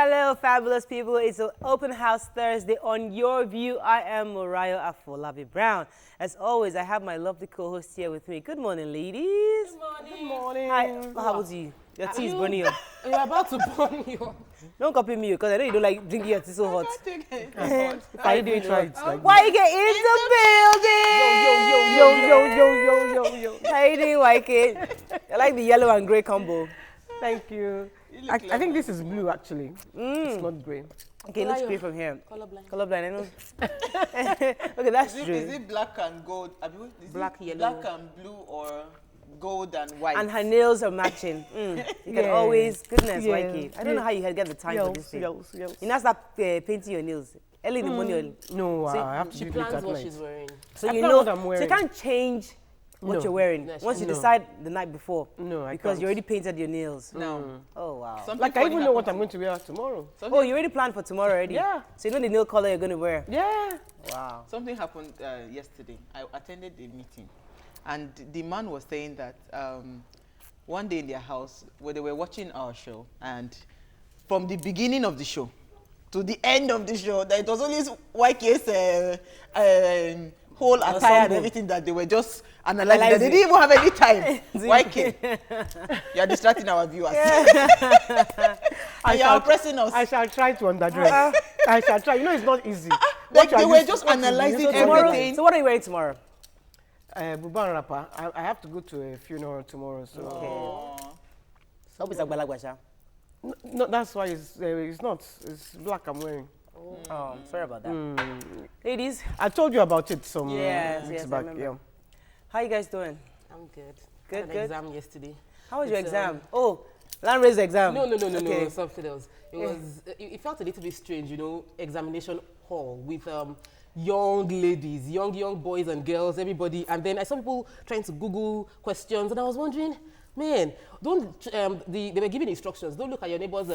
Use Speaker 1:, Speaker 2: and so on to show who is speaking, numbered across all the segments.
Speaker 1: Hello, fabulous people. It's an open house Thursday on Your View. I am Morayo Afolabi Brown. As always, I have my lovely co-host here with me. Good morning, ladies.
Speaker 2: Good morning.
Speaker 3: Good morning.
Speaker 1: Hi. How old are you? Your tea is burning you.
Speaker 2: You're about to burn you.
Speaker 1: Don't copy me because I know you don't like drinking your tea so hot.
Speaker 3: How you doing? Try it.
Speaker 1: Why you get in the building?
Speaker 3: Yo.
Speaker 1: How you doing, YK? I like the yellow and grey combo.
Speaker 3: Thank you. I think this is blue actually. It's not grey.
Speaker 1: Okay, let's grey from here.
Speaker 2: Colorblind.
Speaker 1: Colorblind, I know. Okay, that's true.
Speaker 4: Is it black and gold?
Speaker 2: Black, yellow.
Speaker 4: Black and blue or gold and white?
Speaker 1: And her nails are matching. You can always, goodness,
Speaker 3: Yeah.
Speaker 1: YK. I don't know how you get the time for this thing.
Speaker 3: Yes.
Speaker 1: You now start painting your nails early in the morning.
Speaker 3: No,
Speaker 1: See,
Speaker 3: I have to
Speaker 2: She
Speaker 3: do it
Speaker 2: plans
Speaker 3: at
Speaker 2: what
Speaker 3: night.
Speaker 2: she's wearing.
Speaker 1: So
Speaker 3: I
Speaker 1: you
Speaker 3: plan
Speaker 1: know,
Speaker 3: what I'm
Speaker 1: so you
Speaker 3: wearing.
Speaker 1: can't change what
Speaker 3: No.
Speaker 1: you're wearing
Speaker 2: Yes,
Speaker 1: once you
Speaker 3: no.
Speaker 1: decide the night before.
Speaker 3: No, I
Speaker 1: because
Speaker 3: can't.
Speaker 1: you already painted your nails.
Speaker 4: No.
Speaker 1: Oh wow.
Speaker 4: Something
Speaker 3: Like I
Speaker 4: funny
Speaker 3: even know what I'm
Speaker 4: happened
Speaker 3: going to wear tomorrow.
Speaker 1: Oh, you already planned for tomorrow already?
Speaker 3: Yeah.
Speaker 1: So you know the nail color you're going to wear?
Speaker 3: Yeah.
Speaker 1: Wow.
Speaker 4: Something happened yesterday. I attended a meeting, and the man was saying that one day in their house, where they were watching our show, and from the beginning of the show to the end of the show, that it was only YK's whole attire and
Speaker 1: Ensemble.
Speaker 4: everything that they were just analyzing. That they didn't even have any time. YK, you are distracting our viewers. And you are oppressing us.
Speaker 3: I shall try to underdress. I shall try. You know, it's not easy.
Speaker 4: They were just analyzing
Speaker 1: Tomorrow,
Speaker 4: everything.
Speaker 1: so what are you wearing tomorrow?
Speaker 3: Buba and Rapper. I have to go to a funeral tomorrow, so
Speaker 1: Hope it's Agbalagba.
Speaker 3: no, that's why it's not. It's black I'm wearing.
Speaker 1: Oh, sorry about that. Ladies,
Speaker 3: I told you about it some
Speaker 1: Yes,
Speaker 3: weeks
Speaker 1: I
Speaker 3: back.
Speaker 1: remember.
Speaker 3: Yeah.
Speaker 1: how you guys doing?
Speaker 2: I'm good.
Speaker 1: Good,
Speaker 2: I had
Speaker 1: good.
Speaker 2: an exam yesterday.
Speaker 1: How was your
Speaker 2: It's,
Speaker 1: exam? Oh, land race exam.
Speaker 2: No,
Speaker 1: Okay.
Speaker 2: something else. It felt a little bit strange, you know, examination hall with young ladies, young boys and girls, everybody. And then I saw people trying to Google questions, and I was wondering, man, don't, they were giving instructions. Don't look at your neighbor's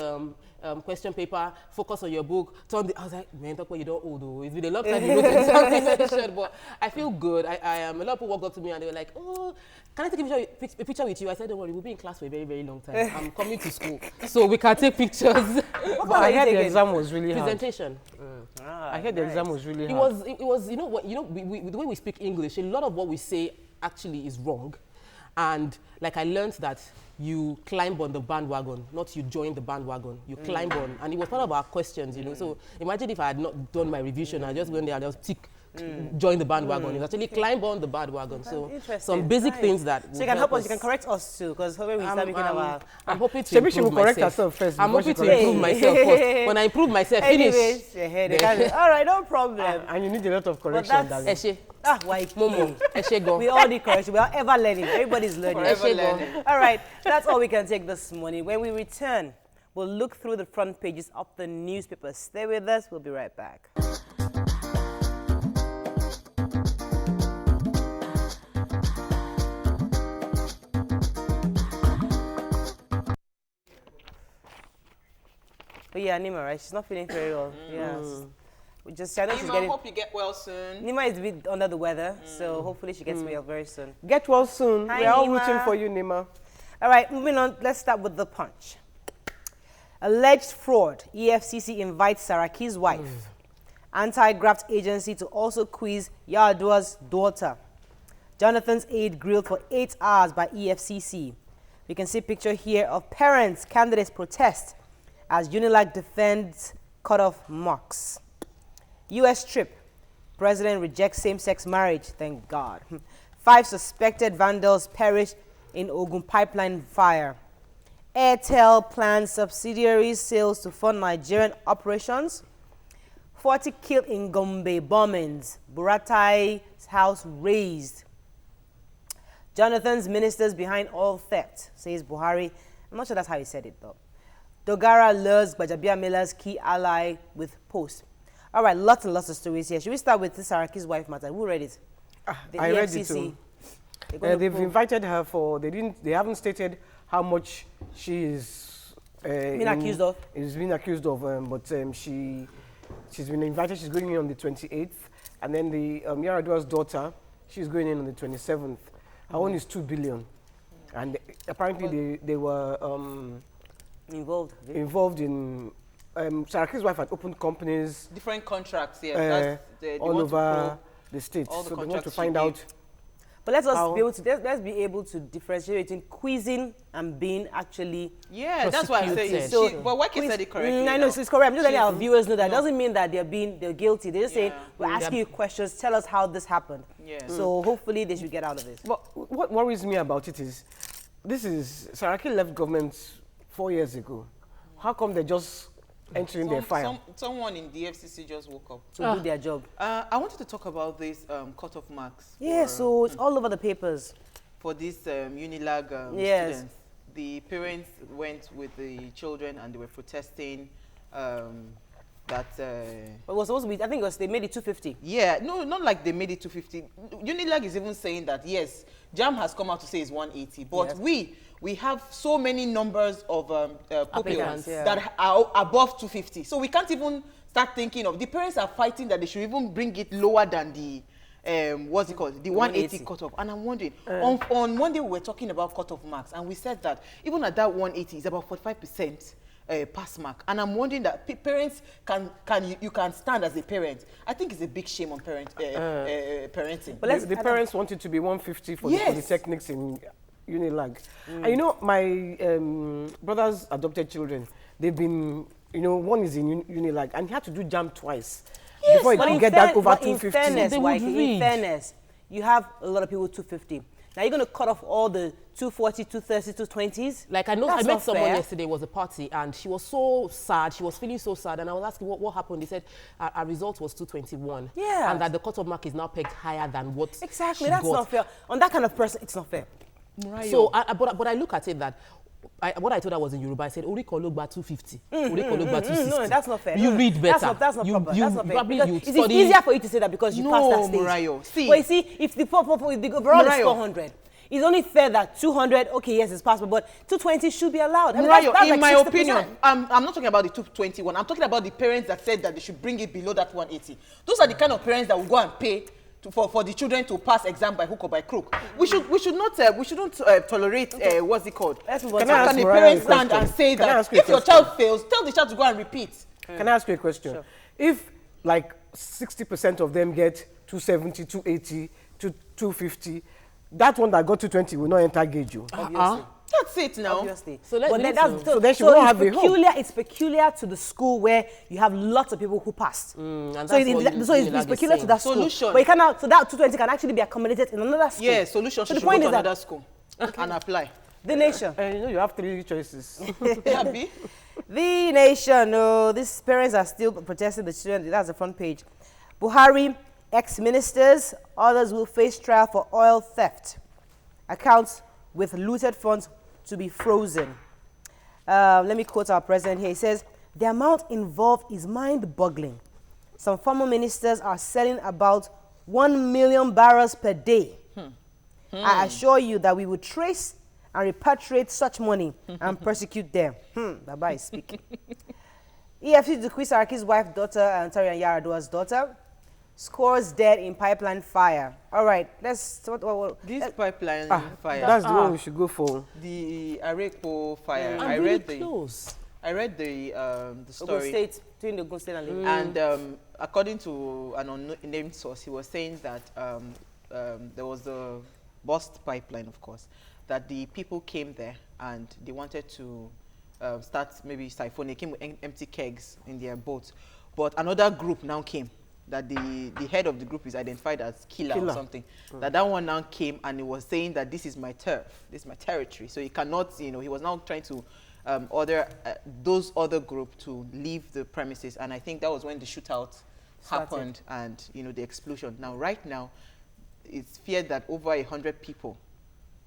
Speaker 2: question paper, focus on your book. I was like, man, talk what you don't owe though. It's been a long time you wrote examination, but I feel good. A lot of people walked up to me and they were like, oh, can I take a picture with you? I said, don't worry, we'll be in class for a very, very long time. I'm coming to school, so we can take pictures.
Speaker 3: But I heard the exam was really hard.
Speaker 2: Presentation.
Speaker 3: I heard the exam was really
Speaker 2: It
Speaker 3: hard.
Speaker 2: was, you know what, the way we speak English, a lot of what we say actually is wrong. And like I learned that you climb on the bandwagon, not you join the bandwagon. You climb on, and it was part of our questions, you know. So imagine if I had not done my revision, I just went there and just tick, join the bandwagon. It's actually climb on the bandwagon. So
Speaker 1: Interesting.
Speaker 2: some basic
Speaker 1: Nice.
Speaker 2: things that
Speaker 1: So you can help us, you can correct us too, because when we start making our...
Speaker 2: I'm hoping to
Speaker 3: Maybe she
Speaker 2: improve
Speaker 3: will correct
Speaker 2: myself.
Speaker 3: herself first
Speaker 2: I'm
Speaker 3: before she
Speaker 2: hoping to improve
Speaker 1: corrects
Speaker 2: myself
Speaker 1: you.
Speaker 2: first. When I improve myself, finish.
Speaker 1: Anyways, all right, no problem.
Speaker 3: And you need a lot of correction.
Speaker 1: that's-
Speaker 3: darling.
Speaker 2: Eshe,
Speaker 1: Why?
Speaker 2: Momo, Eshe go.
Speaker 1: We all need correction. We are ever learning. Everybody's learning.
Speaker 4: Forever
Speaker 2: Eshe go.
Speaker 4: learning.
Speaker 1: All right, that's all we can take this morning. When we return, we'll look through the front pages of the newspapers. Stay with us. We'll be right back. But yeah, Nima, right? She's not feeling very well. Yeah. We just, I know she's
Speaker 4: Nima,
Speaker 1: getting...
Speaker 4: hope you get well soon.
Speaker 1: Nima is a bit under the weather, so hopefully she gets well very soon.
Speaker 3: Get well soon.
Speaker 1: Hi,
Speaker 3: We are all
Speaker 1: Nima.
Speaker 3: rooting for you, Nima.
Speaker 1: All right, moving on. Let's start with the Punch. Alleged fraud. EFCC invites Saraki's wife. Anti-graft agency to also quiz Yar'Adua's daughter. Jonathan's aide grilled for 8 hours by EFCC. We can see a picture here of parents, candidates protest as Unilag defends cutoff marks. U.S. trip. President rejects same-sex marriage. Thank God. 5 suspected vandals perished in Ogun pipeline fire. Airtel plans subsidiary sales to fund Nigerian operations. 40 killed in Gombe bombings. Buratai's house razed. Jonathan's ministers behind all theft, says Buhari. I'm not sure that's how he said it, though. Dogara lures Bajabia Miller's key ally with post. All right, lots and lots of stories here. Should we start with this Saraki's wife matter? Who read it? The
Speaker 3: I read it too. They've invited her for. They haven't stated how much she is
Speaker 1: Being accused of?
Speaker 3: Is being accused of, but she's been invited. She's going in on the 28th, and then the Yar'Adua's daughter, she's going in on the 27th. Her own is 2 billion, and apparently they were
Speaker 1: Involved.
Speaker 3: involved in Saraki's wife had opened companies
Speaker 4: Different contracts, yeah. That's they
Speaker 3: all
Speaker 4: want to
Speaker 3: over the state.
Speaker 4: all the
Speaker 3: So they want to
Speaker 4: contracts
Speaker 3: find
Speaker 4: she
Speaker 3: out.
Speaker 4: gave.
Speaker 1: But let's
Speaker 3: How-
Speaker 1: be able to let's be able to differentiate between quizzing and being actually.
Speaker 4: Yeah, that's why I say.
Speaker 2: Prosecuted.
Speaker 1: So,
Speaker 4: But Weke said it correctly.
Speaker 1: I know
Speaker 4: now.
Speaker 1: it's correct. I'm just letting
Speaker 4: She's-
Speaker 1: our viewers know that
Speaker 4: no.
Speaker 1: doesn't mean that they're guilty. They're just saying
Speaker 4: Yeah.
Speaker 1: we're asking you questions. Tell us how this happened.
Speaker 4: Yeah.
Speaker 1: So hopefully they should get out of this.
Speaker 3: But what worries me about it is, Saraki left government 4 years ago. How come they just entering their file?
Speaker 4: Someone in the FCC just woke up.
Speaker 1: To do their job.
Speaker 4: I wanted to talk about this cut-off marks.
Speaker 1: Yeah,
Speaker 4: for,
Speaker 1: so it's all over the papers.
Speaker 4: for these Unilag
Speaker 1: Yes.
Speaker 4: students. The parents went with the children and they were protesting that.
Speaker 1: But it was supposed to be, I think they made it 250.
Speaker 4: Yeah, no, not like they made it 250. Unilag is even saying that yes, JAM has come out to say it's 180, but
Speaker 1: Yes.
Speaker 4: we have so many numbers of
Speaker 1: Applicants,
Speaker 4: pupils
Speaker 1: yeah.
Speaker 4: that are above 250, so we can't even start thinking of. The parents are fighting that they should even bring it lower than the what's it called, the 180 cutoff. And I'm wondering, on Monday we were talking about cutoff marks, and we said that even at that 180 is about 45%. Pass mark, and I'm wondering that parents you can stand as a parent. I think it's a big shame on parenting.
Speaker 1: But let's-
Speaker 3: The parents want it to be 150 for
Speaker 4: Yes.
Speaker 3: the polytechnics in Unilag. And you know, my brother's adopted children, they've been, you know, one is in Unilag, and he had to do JAM twice before he
Speaker 1: But
Speaker 3: could
Speaker 1: in
Speaker 3: get that
Speaker 1: fair-
Speaker 3: over
Speaker 1: but in
Speaker 3: 250.
Speaker 1: fairness,
Speaker 2: They would
Speaker 1: Waike, in
Speaker 2: read.
Speaker 1: fairness, you have a lot of people with 250. Now you're going to cut off all the 240, 230, 220s?
Speaker 2: Like I know,
Speaker 1: That's
Speaker 2: I met
Speaker 1: not
Speaker 2: someone
Speaker 1: fair.
Speaker 2: yesterday, was a party, and she was so sad. She was feeling so sad, and I was asking what happened. They said our result was 221.
Speaker 1: Yeah.
Speaker 2: And that the cutoff mark is now pegged higher than what
Speaker 1: Exactly,
Speaker 2: she
Speaker 1: that's
Speaker 2: got.
Speaker 1: not fair. On that kind of person, it's not fair.
Speaker 2: So, but I look at it that. What I told her was in Yoruba. I said, Oriko Logba 250. Oriko Logba 260.
Speaker 1: No, that's not fair.
Speaker 2: You
Speaker 1: No,
Speaker 2: read better.
Speaker 1: That's not proper.
Speaker 2: You
Speaker 1: That's not fair.
Speaker 2: probably
Speaker 1: Because
Speaker 2: you
Speaker 1: it's
Speaker 2: study.
Speaker 1: easier for you to say that because you
Speaker 4: No,
Speaker 1: passed that stage.
Speaker 4: Murayo, see.
Speaker 1: But you see, if the overall is
Speaker 4: Murayo.
Speaker 1: 400, it's only fair that 200, okay, yes, it's possible, but 220 should be allowed. I mean,
Speaker 4: Murayo,
Speaker 1: that's
Speaker 4: in
Speaker 1: like
Speaker 4: my
Speaker 1: 60%.
Speaker 4: opinion, I'm not talking about the 221. I'm talking about the parents that said that they should bring it below that 180. Those are the kind of parents that will go and pay for the children to pass exam by hook or by crook. We shouldn't tolerate what's it called?
Speaker 1: Let's move on
Speaker 3: Can
Speaker 1: to
Speaker 3: I
Speaker 4: How
Speaker 3: ask
Speaker 4: can a
Speaker 3: Murayo
Speaker 4: parent
Speaker 3: a
Speaker 4: stand
Speaker 3: question?
Speaker 4: and say
Speaker 3: Can I
Speaker 4: that
Speaker 3: ask you a
Speaker 4: if your
Speaker 3: question?
Speaker 4: child fails, tell the child to go and repeat?
Speaker 3: Can I ask you a question?
Speaker 1: Sure.
Speaker 3: If like 60% of them get 270, 280, 250, that one that got 220 will not enter gauge.
Speaker 1: Obviously.
Speaker 4: That's it now.
Speaker 1: Obviously.
Speaker 2: So let-
Speaker 1: But
Speaker 2: we
Speaker 1: then
Speaker 2: need
Speaker 1: that's,
Speaker 2: to-
Speaker 3: So then she won't have a hope.
Speaker 1: it's peculiar to the school where you have lots of people who passed.
Speaker 2: and
Speaker 1: So,
Speaker 2: that's
Speaker 1: it,
Speaker 2: what
Speaker 1: it's
Speaker 2: Unilag is
Speaker 1: peculiar to
Speaker 2: saying.
Speaker 1: that school.
Speaker 4: Solution.
Speaker 1: But you cannot, so that 220 can actually be accommodated in another school.
Speaker 4: Yeah, solution.
Speaker 1: So
Speaker 4: She
Speaker 1: the
Speaker 4: should
Speaker 1: point
Speaker 4: go
Speaker 1: is
Speaker 4: to
Speaker 1: that
Speaker 4: another school and apply.
Speaker 1: the nation.
Speaker 3: And you know, you have 3 choices.
Speaker 4: Happy?
Speaker 1: The nation, oh, these parents are still protesting the children. That's the front page. Buhari, ex-ministers, others will face trial for oil theft. Accounts with looted funds to be frozen. Let me quote our president here. He says, the amount involved is mind-boggling. Some former ministers are selling about 1 million barrels per day. I assure you that we will trace and repatriate such money and persecute them. Baba is speaking. EFCC to Chris Saraki's wife, daughter, and Tarian Yaradua's daughter, scores dead in pipeline fire. All right, let's.
Speaker 4: This pipeline fire,
Speaker 3: That's the one we should go for.
Speaker 4: the Arepo fire.
Speaker 2: I'm
Speaker 4: I
Speaker 2: really
Speaker 4: read the
Speaker 2: close.
Speaker 1: Ogun
Speaker 4: story.
Speaker 1: State, between the Ogun State and Lagos.
Speaker 4: And according to an unnamed source, he was saying that there was a burst pipeline, of course, that the people came there and they wanted to start maybe siphon. They came with empty kegs in their boats. But another group now came, that the head of the group is identified as Killer or something. That one now came and he was saying that this is my turf, this is my territory. So he cannot, he was now trying to order those other group to leave the premises. And I think that was when the shootout happened and, the explosion. Now, right now, it's feared that over 100 people,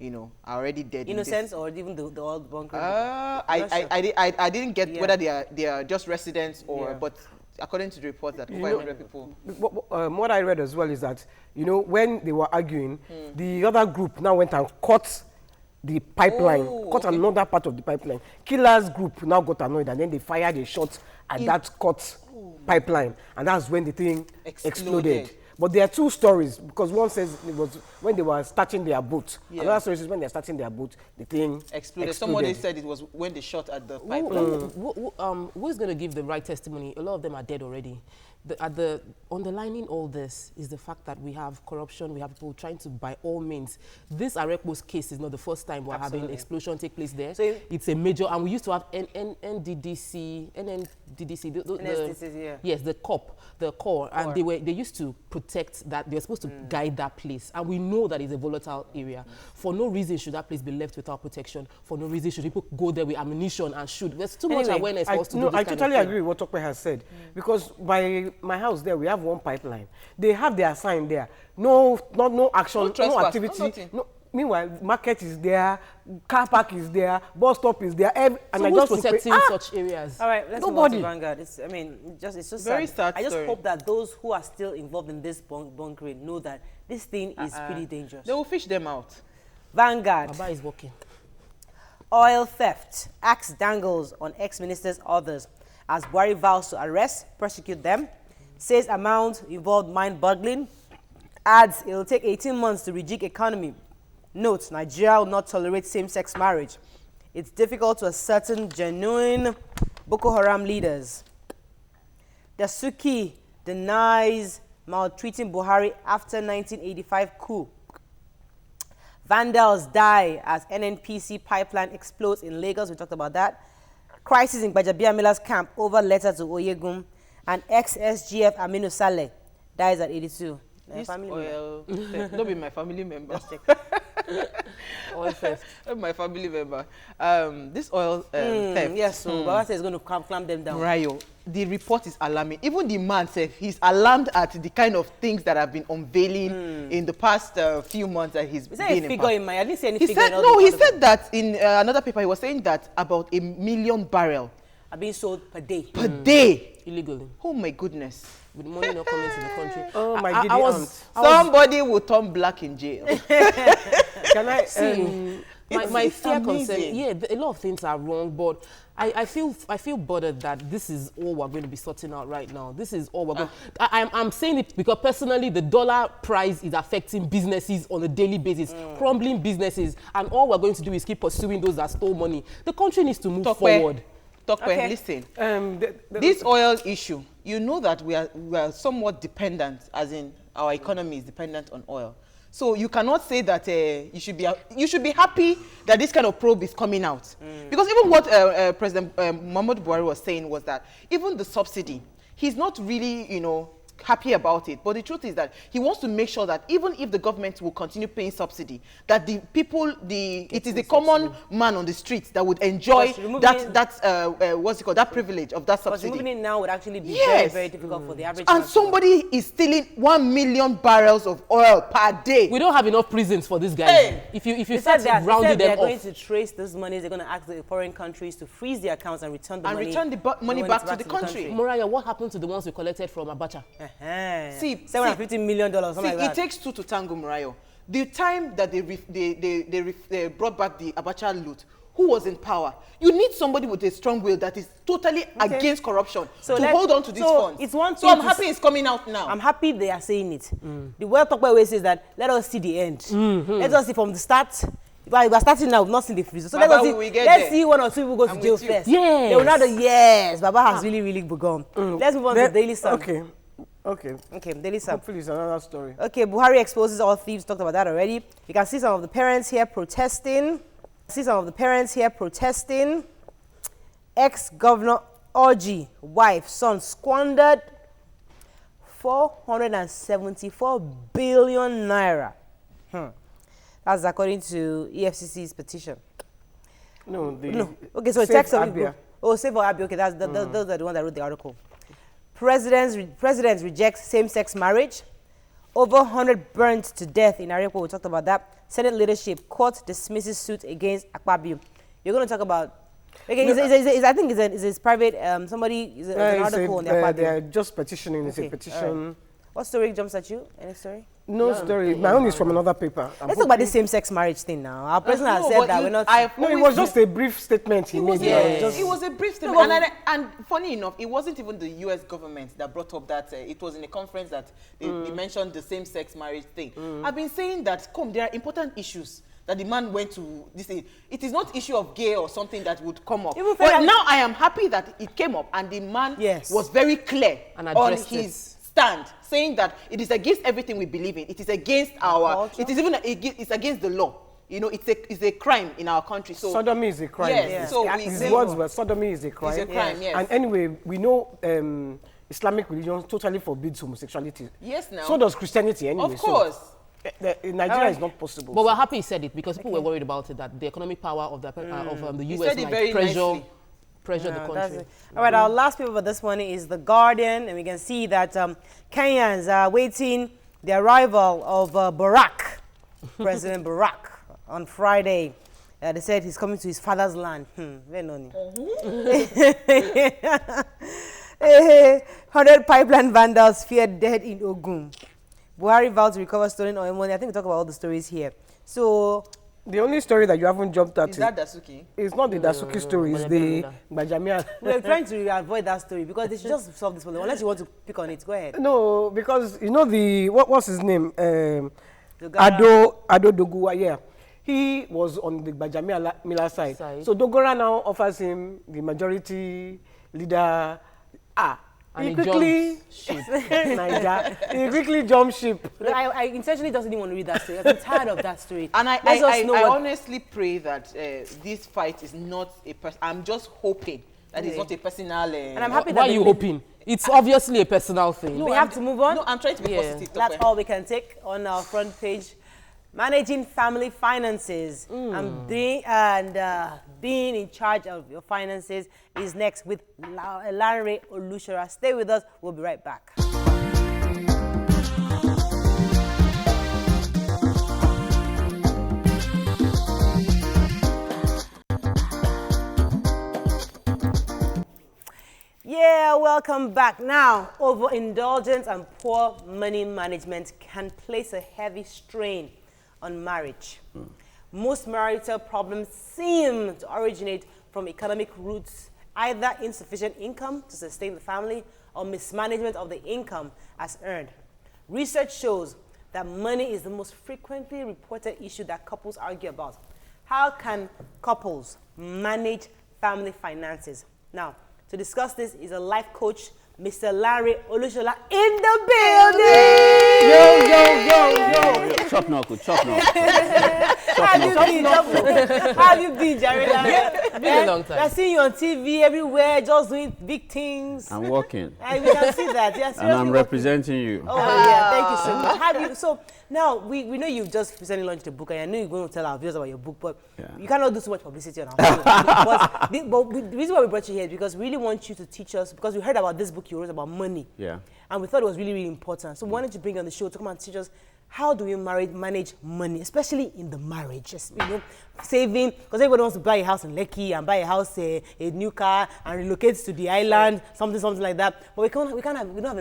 Speaker 4: are already dead.
Speaker 1: Innocents or even the old bunker?
Speaker 4: I didn't get whether they are just residents or,
Speaker 1: Yeah.
Speaker 4: but according to the report that over 100 people.
Speaker 3: What I read as well is that, when they were arguing, the other group now went and cut the pipeline, cut another part of the pipeline. Killer's group now got annoyed and then they fired a shot at that cut pipeline. And that's when the thing exploded. But there are two stories, because one says it was when they were starting their boat.
Speaker 4: Yeah.
Speaker 3: Another story is when they're starting their boat, the thing
Speaker 4: Exploded. Somebody said it was when they shot at the pipe.
Speaker 2: Who's going to give the right testimony? A lot of them are dead already. Underlining all this is the fact that we have corruption, we have people trying to, by all means. This Arepo's case is not the first time we're having explosion take place there.
Speaker 1: So
Speaker 2: it's a major, and we used to have NDDC, yes, the COP, the core, and they used to protect that. They were supposed to guide that place, and we know that it's a volatile area. For no reason should that place be left without protection. For no reason should people go there with ammunition and shoot. There's too much awareness for us to do this
Speaker 3: I
Speaker 2: kind
Speaker 3: totally
Speaker 2: of thing.
Speaker 3: agree with what Tokwe has said, because by my house there, we have one pipeline. They have their sign there. No action,
Speaker 4: No trespass,
Speaker 3: no activity.
Speaker 4: no nothing.
Speaker 3: Meanwhile, market is there, car park is there, bus stop is there. And
Speaker 2: So
Speaker 3: I
Speaker 2: who's
Speaker 3: just
Speaker 2: protecting such areas?
Speaker 1: All right, let's
Speaker 3: Nobody.
Speaker 1: move on to Vanguard. It's just
Speaker 4: Very
Speaker 1: sad.
Speaker 4: sad
Speaker 1: I just
Speaker 4: story.
Speaker 1: hope that those who are still involved in this bunkering know that this thing is pretty dangerous.
Speaker 4: They will fish them out.
Speaker 1: Vanguard.
Speaker 2: Baba is working.
Speaker 1: Oil theft. Axe dangles on ex-ministers others as Buhari vows to arrest, prosecute them. Says amount involved mind-boggling. Adds it will take 18 months to rejig economy. Note, Nigeria will not tolerate same-sex marriage. It's difficult to ascertain genuine Boko Haram leaders. Dasuki denies maltreating Buhari after 1985 coup. Vandals die as NNPC pipeline explodes in Lagos. We talked about that. Crisis in Gbajabiamila's camp over letter to Oyegun. And ex-SGF Aminu Saleh dies at 82.
Speaker 4: This
Speaker 1: Family member.
Speaker 4: oil theft. Don't be my family member.
Speaker 2: Oil theft.
Speaker 4: My family member. This oil theft.
Speaker 1: Yes, so Baba says he's going to clamp them down.
Speaker 4: Rayo, the report is alarming. Even the man said he's alarmed at the kind of things that have been unveiling in the past few months that he's
Speaker 1: Is there
Speaker 4: been
Speaker 1: a figure in mind? I didn't see any
Speaker 4: He
Speaker 1: figure.
Speaker 4: said, no, he said that in another paper, he was saying that about 1 million barrel
Speaker 1: are being sold per day.
Speaker 4: per day.
Speaker 2: Illegally.
Speaker 4: Oh my goodness.
Speaker 2: With money not coming to the country.
Speaker 3: Oh my
Speaker 2: I
Speaker 3: giddy
Speaker 2: was,
Speaker 4: Somebody will turn black in jail.
Speaker 3: Can I
Speaker 2: see, my
Speaker 4: it's
Speaker 2: fear concern,
Speaker 4: amazing.
Speaker 2: yeah, a lot of things are wrong, but I feel bothered that this is all we're going to be sorting out right now. This is all we're going. I'm saying it because personally, the dollar price is affecting businesses on a daily basis, crumbling businesses, and all we're going to do is keep pursuing those that stole money. The country needs to move forward.
Speaker 4: Tokwe, listen. This oil issue, you know that we are somewhat dependent, as in our economy is dependent on oil. So you cannot say that you should be happy that this kind of probe is coming out. Because even what President Muhammadu Buhari was saying was that even the subsidy, he's not really, happy about it. But the truth is that he wants to make sure that even if the government will continue paying subsidy, that the people, it is the common man on the streets that would enjoy that privilege of that subsidy.
Speaker 1: Removing it now would actually be
Speaker 4: Yes.
Speaker 1: very, very difficult for the average
Speaker 4: And
Speaker 1: man.
Speaker 4: somebody is stealing 1 million barrels of oil per day.
Speaker 2: We don't have enough prisons for these guys.
Speaker 4: Hey!
Speaker 2: If you
Speaker 1: They
Speaker 2: start
Speaker 1: said that
Speaker 2: rounding
Speaker 1: they're
Speaker 2: them
Speaker 1: going
Speaker 2: off,
Speaker 1: to trace those monies. They're going to ask the foreign countries to freeze their accounts and return the money.
Speaker 4: Money
Speaker 1: when
Speaker 4: back
Speaker 1: it's
Speaker 4: to the country.
Speaker 2: Mariah, what happened to the ones we collected from Abacha?
Speaker 4: See,
Speaker 1: $750 million, something like that.
Speaker 4: it takes two to tango, Murayo. The time that they brought back the Abacha loot, who was in power? You need somebody with a strong will that is totally against corruption to hold on to these funds.
Speaker 1: It's one
Speaker 4: so I'm
Speaker 1: thing
Speaker 4: happy it's coming out now.
Speaker 1: I'm happy they are saying it. The World Talk way says that let us see the end. Let us see from the start. But we're starting now, we've not seen the freezer. So
Speaker 4: Baba,
Speaker 1: let's see 1 or 2 people go to jail
Speaker 4: with you.
Speaker 1: first.
Speaker 2: Yes.
Speaker 1: They will not yes. Baba has really, really begun. Let's move on to Daily Sun. Okay, Daily Sun.
Speaker 3: Hopefully it's another story.
Speaker 1: Okay, Buhari exposes all thieves. Talked about that already. You can see some of the parents here protesting. Ex-governor Orji, wife, son squandered 474 billion naira. That's according to EFCC's petition.
Speaker 3: No.
Speaker 1: Okay, so it
Speaker 3: Save
Speaker 1: takes some
Speaker 3: Abia.
Speaker 1: Oh, save for Abia. Okay, those are the ones that wrote the article. President rejects same-sex marriage. Over 100 burned to death in Arepo. We talked about that. Senate leadership court dismisses suit against Akpabio. You're going to talk about. Okay, I think it's private. Somebody an article on the Akpabio.
Speaker 3: They are just petitioning. It's a petition.
Speaker 1: What story jumps at you? Any story?
Speaker 3: No story. My own is from another paper.
Speaker 1: Let's talk about this same-sex marriage thing now. Our president has
Speaker 4: No,
Speaker 1: said
Speaker 4: but
Speaker 1: that
Speaker 4: you-
Speaker 1: we're not.
Speaker 4: I've
Speaker 3: No, it
Speaker 4: always
Speaker 3: was just a brief statement he made.
Speaker 4: It was a brief statement. And funny enough, it wasn't even the US government that brought up that. It was in a conference that they mentioned the same-sex marriage thing. I've been saying that, there are important issues that the man went to this thing. It is not issue of gay or something that would come up.
Speaker 1: Even
Speaker 4: But
Speaker 1: federal-
Speaker 4: now I am happy that it came up and the man
Speaker 1: Yes.
Speaker 4: was very clear
Speaker 2: And
Speaker 4: on
Speaker 2: addressed
Speaker 4: his stand, saying that it is against everything we believe in. It is against our,
Speaker 1: culture.
Speaker 4: it is even, it's against the law. You know, it's a crime in our country. So
Speaker 3: Sodomy is a crime.
Speaker 4: Yes,
Speaker 1: Yes.
Speaker 4: so
Speaker 1: Yeah.
Speaker 4: we
Speaker 3: His
Speaker 4: say
Speaker 3: words were sodomy is a crime.
Speaker 4: it's a crime, yes.
Speaker 3: And anyway, we know Islamic religion totally forbids homosexuality.
Speaker 4: Yes, now.
Speaker 3: So does Christianity anyway.
Speaker 4: Of course.
Speaker 3: So, in Nigeria, it's not possible.
Speaker 2: But we're happy he said it because people were worried about it, that the economic power of the
Speaker 4: He
Speaker 2: US
Speaker 4: said it very
Speaker 2: might pressure
Speaker 4: nicely.
Speaker 2: the
Speaker 1: That's
Speaker 2: country.
Speaker 1: it. All right, our last paper for this morning is The Guardian, and we can see that Kenyans are waiting the arrival of Barack, President Barack, on Friday. They said he's coming to his father's land. Very noni. 100 pipeline vandals feared dead in Ogun. Buhari vowed to recover stolen oil money. I think we talk about all the stories here. So,
Speaker 3: the only story that you haven't jumped at
Speaker 4: Is that Dasuki?
Speaker 3: is not the Dasuki story, it's the Bajamia.
Speaker 1: we're trying to avoid that story because they should just solve this problem. Unless you want to pick on it, go ahead.
Speaker 3: No, because you know what's his name?
Speaker 1: Dogara.
Speaker 3: Ado Doguwa, yeah. He was on the Bajamia Miller side. So Dogora now offers him the majority leader.
Speaker 2: And
Speaker 3: He
Speaker 2: he
Speaker 3: quickly
Speaker 2: jumped ship.
Speaker 3: Naija, he quickly jumped ship.
Speaker 1: I intentionally just didn't want to read that story. I'm tired of that story.
Speaker 4: And I
Speaker 1: Let us know what-
Speaker 4: honestly pray that this fight is not a person. I'm just hoping that it's not a personal.
Speaker 1: And I'm happy
Speaker 2: Why
Speaker 1: that
Speaker 2: are you hoping? It's obviously a personal thing.
Speaker 1: we have to move on.
Speaker 4: No, I'm trying to be
Speaker 2: Yeah.
Speaker 4: positive.
Speaker 1: That's
Speaker 4: Tope.
Speaker 1: all we can take on our front page. Managing family finances and being in charge of your finances is next with Larry Olushora. Stay with us. We'll be right back. Yeah, welcome back. Now, overindulgence and poor money management can place a heavy strain on marriage. Most marital problems seem to originate from economic roots, either insufficient income to sustain the family or mismanagement of the income as earned. Research shows that money is the most frequently reported issue that couples argue about. How can couples manage family finances? Now, to discuss this is a life coach, Mr. Larry Olushola, in the building.
Speaker 5: Chop knuckle, chop knuckle.
Speaker 1: How have you been? How have you been, Jared?
Speaker 2: Been a long time.
Speaker 1: I've seen you on TV everywhere, just doing big things.
Speaker 5: I'm working.
Speaker 1: And we can see that. Yes,
Speaker 5: And I'm representing you.
Speaker 1: Oh, yeah, thank you so much. Have you, so now, we know you've just recently launched a book, and I know you're going to tell our viewers about your book, but you cannot do so much publicity on our show. but the reason why we brought you here is because we really want you to teach us, because we heard about this book you wrote about money.
Speaker 5: Yeah.
Speaker 1: And we thought it was really, really important. So we wanted to bring you on the show to come and teach us how do we manage money, especially in the marriage. Just, saving, because everybody wants to buy a house in Lekki and buy a house, a new car, and relocate to the island, something like that. But we don't have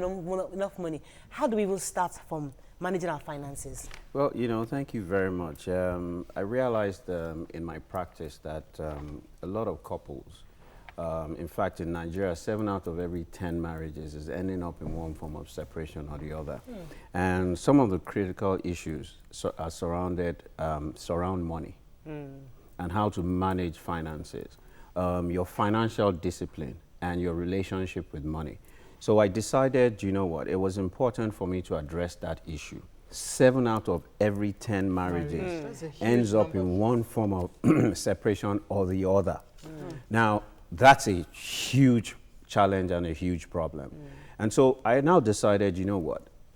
Speaker 1: enough money. How do we even start from managing our finances?
Speaker 5: Well, thank you very much. I realized in my practice that a lot of couples, in fact, in Nigeria, 7 out of every 10 marriages is ending up in one form of separation or the other. And some of the critical issues surround money and how to manage finances, your financial discipline and your relationship with money. So I decided, it was important for me to address that issue. 7 out of every 10 marriages ends up in one form of separation or the other. Now, that's a huge challenge and a huge problem. And so I now decided,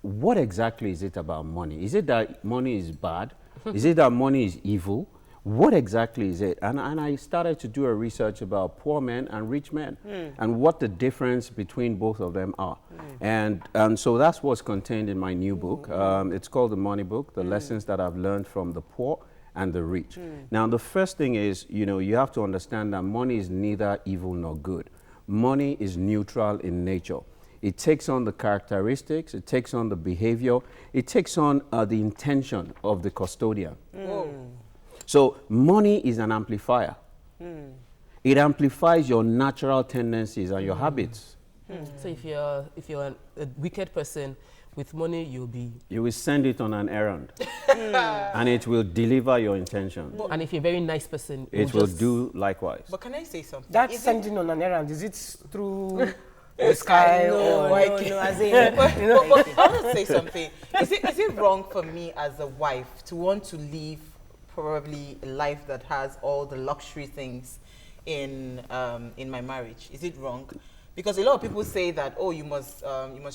Speaker 5: what exactly is it about money? Is it that money is bad? Is it that money is evil? What exactly is it? And I started to do a research about poor men and rich men and what the difference between both of them are. And so that's what's contained in my new book. It's called The Money Book, The Lessons That I've Learned from the Poor and the Rich. Now, the first thing is, you have to understand that money is neither evil nor good. Money is neutral in nature. it takes on the characteristics, it takes on the behavior, it takes on the intention of the custodian. So money is an amplifier. It amplifies your natural tendencies and your habits.
Speaker 2: So if you're a wicked person with money,
Speaker 5: You will send it on an errand, and it will deliver your intention.
Speaker 2: and if you're a very nice person,
Speaker 5: It will do likewise.
Speaker 4: But can I say something?
Speaker 3: That's sending on an errand. Is it through the sky?
Speaker 1: No,
Speaker 3: or
Speaker 1: no, as in,
Speaker 4: But I want to say something. Is it wrong for me as a wife to want to live probably a life that has all the luxury things in my marriage? Is it wrong? Because a lot of people say that, oh, you must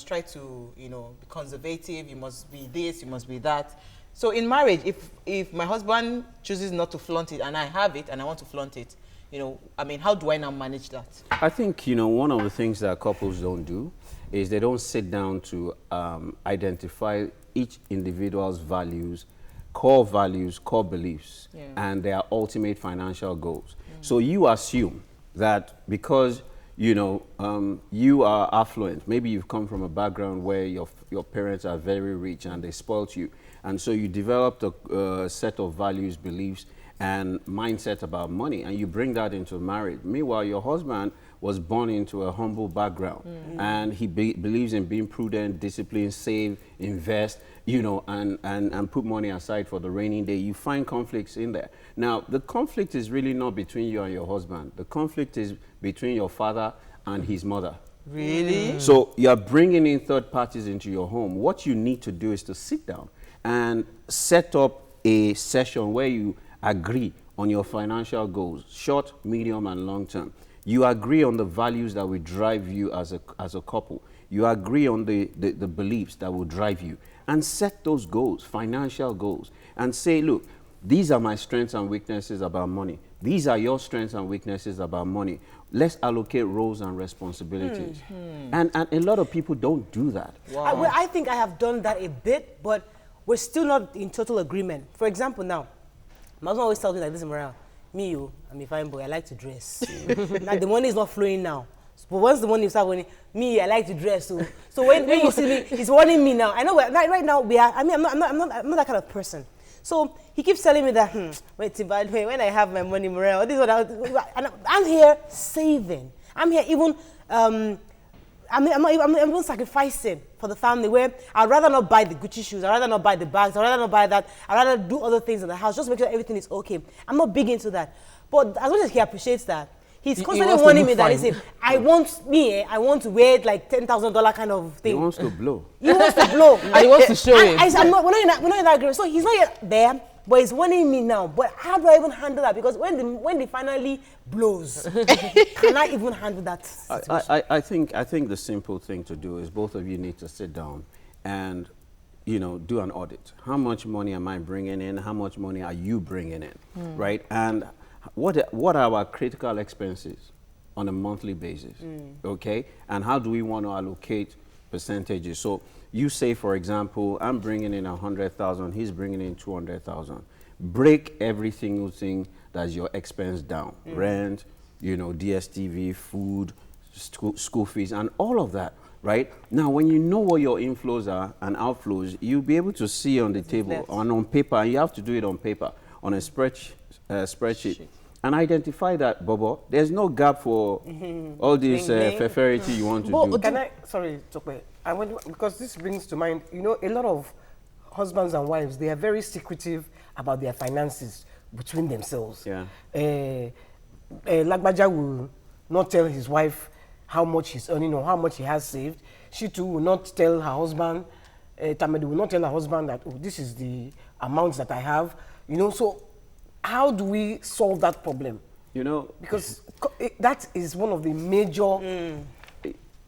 Speaker 4: try to, be conservative, you must be this, you must be that. So in marriage, if my husband chooses not to flaunt it and I have it and I want to flaunt it, how do I now manage that?
Speaker 5: I think, one of the things that couples don't do is they don't sit down to identify each individual's values, core beliefs, and their ultimate financial goals. So you assume that because you are affluent. Maybe you've come from a background where your parents are very rich and they spoilt you. And so you developed a set of values, beliefs, and mindset about money, and you bring that into marriage. Meanwhile, your husband was born into a humble background, and he believes in being prudent, disciplined, save, invest, and put money aside for the rainy day. You find conflicts in there. Now, the conflict is really not between you and your husband. The conflict is between your father and his mother.
Speaker 4: Really?
Speaker 5: So you're bringing in third parties into your home. What you need to do is to sit down and set up a session where you agree on your financial goals, short, medium, and long term. You agree on the values that will drive you as a couple. You agree on the beliefs that will drive you. And set those goals, financial goals, and say, look, these are my strengths and weaknesses about money. These are your strengths and weaknesses about money. Let's allocate roles and responsibilities. And a lot of people don't do that.
Speaker 1: Wow. I think I have done that a bit, but we're still not in total agreement. For example, now, my husband always tells me like this, Morale, I'm a fine boy, I like to dress. Now the money is not flowing now. But once the money starts flowing, I like to dress. So when you see me, he's warning me now. I know right now I'm not that kind of person. So he keeps telling me that, when I have my money, Morale, this is what I'm here saving. I'm here even, I'm even sacrificing for the family, where I'd rather not buy the Gucci shoes, I'd rather not buy the bags, I'd rather not buy that, I'd rather do other things in the house, just to make sure everything is okay. I'm not big into that. But as much as he appreciates that, he's constantly warning me that, listen, I want to wear like $10,000 kind of thing.
Speaker 5: He wants to blow.
Speaker 1: He wants to blow.
Speaker 2: And he wants to show it.
Speaker 1: We're not in that agreement. So he's not yet there, but he's warning me now. But how do I even handle that? Because when they finally blows, can I even handle that situation?
Speaker 5: I think the simple thing to do is both of you need to sit down and do an audit. How much money am I bringing in? How much money are you bringing in? Right? And what are our critical expenses on a monthly basis? Okay? And how do we want to allocate percentages? So you say, for example, I'm bringing in 100,000, he's bringing in 200,000. Break every single thing that's your expense down. Rent, DSTV, food, school fees, and all of that, right? Now, when you know what your inflows are and outflows, you'll be able to see on the table and on paper, and you have to do it on paper, on a spreadsheet. And identify that, Bobo, there's no gap for all this fefferity you want to do.
Speaker 3: Can I, sorry, Tokwe, because this brings to mind, a lot of husbands and wives, they are very secretive about their finances between themselves.
Speaker 5: Yeah.
Speaker 3: Lagbaja will not tell his wife how much he's earning or how much he has saved. She too will not tell her husband, Tamedi will not tell her husband that, oh, this is the amount that I have. So how do we solve that problem? Because that is one of the major...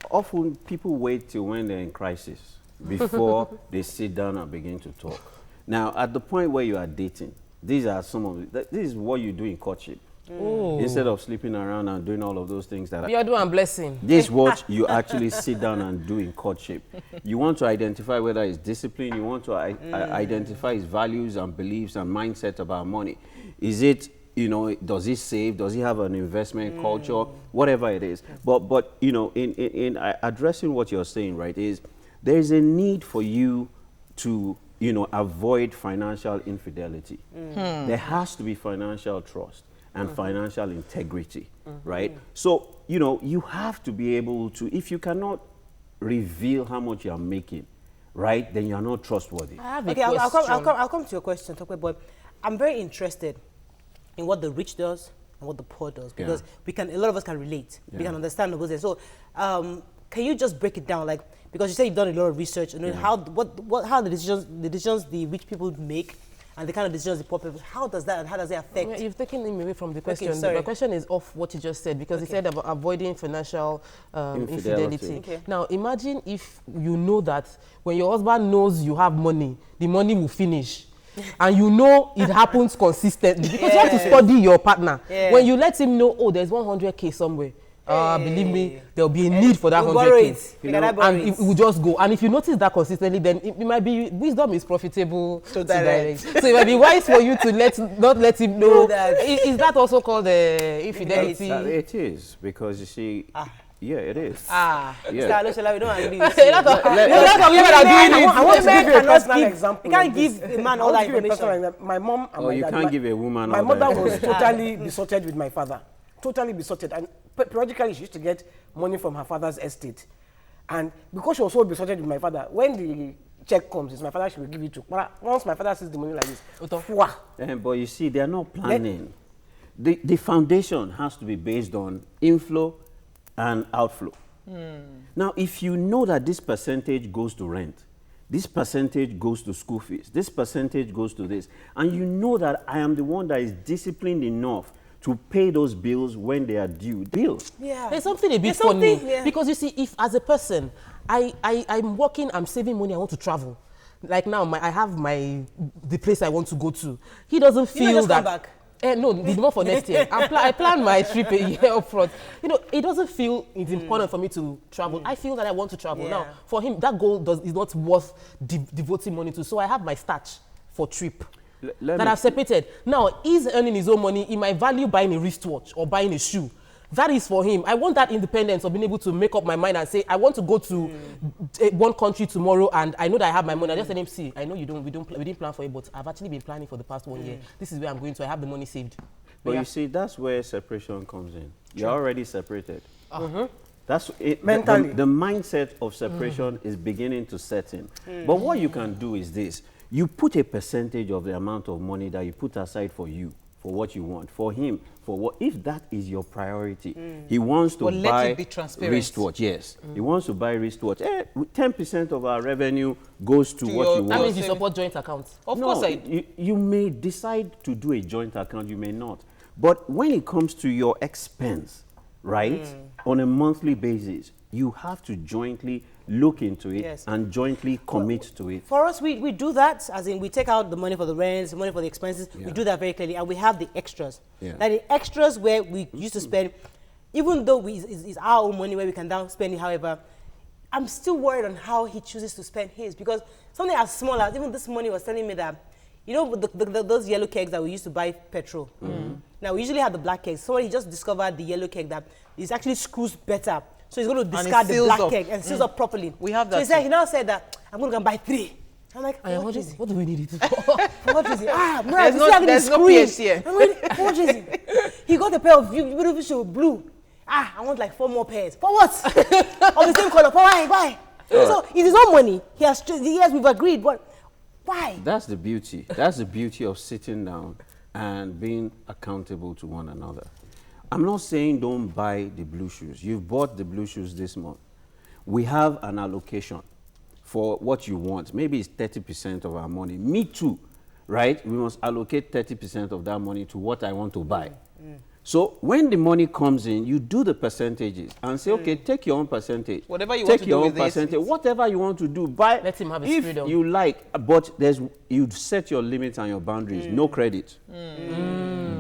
Speaker 5: Often people wait till when they're in crisis before they sit down and begin to talk. Now, at the point where you are dating, this is what you do in courtship. Instead of sleeping around and doing all of those things that
Speaker 2: you are doing blessing.
Speaker 5: This is what you actually sit down and do in courtship. You want to identify whether it's discipline, you want to identify his values and beliefs and mindset about money. Is it does he save? Does he have an investment culture? Whatever it is. But in addressing what you're saying, right, is there is a need for you to, avoid financial infidelity. There has to be financial trust and financial integrity, right? So, you have to be able to, if you cannot reveal how much you're making, right, then you're not trustworthy.
Speaker 2: I have a
Speaker 1: Okay,
Speaker 2: question.
Speaker 1: I'll come to your question, Tokwe, but I'm very interested in what the rich does and what the poor does, because a lot of us can relate. We can understand the business. So, can you just break it down, like, because you say you've done a lot of research, how the decisions the rich people make, and the kind of decisions the poor people, how does it affect?
Speaker 2: Well, you've taken him away from the question.
Speaker 1: Okay, sorry.
Speaker 2: The question is off what you just said, because he said about avoiding financial infidelity.
Speaker 1: Okay.
Speaker 2: Now, imagine if you know that when your husband knows you have money, the money will finish. And it happens consistently, because you have to study your partner.
Speaker 1: Yeah.
Speaker 2: When you let him know, oh, there's 100K somewhere, believe me, there'll be a need for that
Speaker 1: We'll borrow
Speaker 2: 100K.
Speaker 1: it. And
Speaker 2: It will just go. And if you notice that consistently, then it might be, wisdom is profitable to direct. So it might be wise for you to not let him know. Is that also called infidelity?
Speaker 5: It is, because you see, yeah, it is.
Speaker 1: Yeah.
Speaker 5: Yeah.
Speaker 1: Mr. Aloshola, we don't agree
Speaker 2: A
Speaker 1: with you.
Speaker 2: lot of women are doing it.
Speaker 3: I want to give you a
Speaker 1: cannot
Speaker 3: personal
Speaker 1: give-
Speaker 3: example.
Speaker 1: You can't
Speaker 3: of this.
Speaker 1: give a man
Speaker 3: I
Speaker 1: all
Speaker 3: want
Speaker 1: that
Speaker 3: to give you a personal
Speaker 1: information.
Speaker 3: example. My mom and
Speaker 5: Oh,
Speaker 3: my
Speaker 5: you
Speaker 3: dad.
Speaker 5: can't give a woman
Speaker 3: My
Speaker 5: all
Speaker 3: mother
Speaker 5: that.
Speaker 3: was totally besotted with my father. Totally besotted. And periodically she used to get money from her father's estate. And because she was so besotted with my father, when the check comes, it's my father she will give it to. Once my father sees the money like this, fwa.
Speaker 5: But you see, they're not planning. The foundation has to be based on inflow and outflow. Now, if you know that this percentage goes to rent, this percentage goes to school fees, this percentage goes to this, and you know that I am the one that is disciplined enough to pay those bills when they are due. Bills.
Speaker 1: Yeah.
Speaker 2: There's something a bit
Speaker 1: There's something,
Speaker 2: funny,
Speaker 1: yeah.
Speaker 2: because you see, if as a person, I'm working, I'm saving money, I want to travel. Like now, I have the place I want to go to. He doesn't feel
Speaker 1: just
Speaker 2: that.
Speaker 1: come back?
Speaker 2: No, the more for next year. I plan my trip a year up front. It doesn't feel it's important for me to travel. I feel that I want to travel.
Speaker 1: Yeah.
Speaker 2: Now, for him, that goal is not worth devoting money to. So I have my stash for trip that I've separated. Now, he's earning his own money. He might value buying a wristwatch or buying a shoe. That is for him. I want that independence of being able to make up my mind and say, I want to go to one country tomorrow, and I know that I have my money. I just let him see. I know we didn't plan for it, but I've actually been planning for the past 1 year. This is where I'm going to. I have the money saved.
Speaker 5: But you see, that's where separation comes in. You're already separated. That's it.
Speaker 3: Mentally.
Speaker 5: The mindset of separation is beginning to set in. But what you can do is this. You put a percentage of the amount of money that you put aside for you, for what you want, for him, for what, if that is your priority. He wants to
Speaker 4: But let
Speaker 5: buy
Speaker 4: it be transparent.
Speaker 5: wristwatch, yes. He wants to buy wristwatch. 10% of our revenue goes to what
Speaker 4: your-
Speaker 5: you
Speaker 2: That
Speaker 5: want.
Speaker 2: means you support joint accounts.
Speaker 4: Of course I do.
Speaker 5: You may decide to do a joint account, you may not. But when it comes to your expense, right, on a monthly basis, you have to jointly look into it
Speaker 1: Yes.
Speaker 5: and jointly commit to it.
Speaker 1: For us, we do that, as in we take out the money for the rents, the money for the expenses. We
Speaker 5: Yeah.
Speaker 1: do that very clearly, and we have the extras.
Speaker 5: Yeah.
Speaker 1: Like the extras where we used to spend, even though it's our own money where we can down spend it, however, I'm still worried on how he chooses to spend his, because something as small as, even this morning was telling me that, those yellow kegs that we used to buy petrol. Now, we usually have the black kegs. Somebody just discovered the yellow keg that is actually screws better. So he's going to
Speaker 4: it
Speaker 1: discard the
Speaker 4: seals
Speaker 1: black
Speaker 4: up.
Speaker 1: keg and seals up properly.
Speaker 4: We have
Speaker 1: So
Speaker 4: that
Speaker 1: he said,
Speaker 4: too.
Speaker 1: he now said that, I'm going to go and buy 3. I'm like, for what reason?
Speaker 2: What do we need it for?
Speaker 1: For what reason? Mura,
Speaker 4: There's
Speaker 1: you
Speaker 4: no-
Speaker 1: see how
Speaker 4: there's
Speaker 1: this
Speaker 4: no
Speaker 1: screen?
Speaker 4: PS here.
Speaker 1: I'm like, for what reason? He got a pair of beautiful shoes, blue. I want like 4 more pairs. For what? Of the same color. For why? So it is not money. Yes, we've agreed, but why?
Speaker 5: That's the beauty. That's the beauty of sitting down and being accountable to one another. I'm not saying don't buy the blue shoes. You've bought the blue shoes this month. We have an allocation for what you want. Maybe it's 30% of our money. Me too, right? We must allocate 30% of that money to what I want to buy. So when the money comes in, you do the percentages and say, okay, take your own percentage.
Speaker 4: Whatever you
Speaker 5: take
Speaker 4: want to
Speaker 5: your
Speaker 4: do
Speaker 5: own
Speaker 4: with it,
Speaker 5: percentage.
Speaker 4: it's-
Speaker 5: Whatever you want to do, buy.
Speaker 2: Let him have his
Speaker 5: if
Speaker 2: freedom.
Speaker 5: you like, but you set your limits and your boundaries. No credit.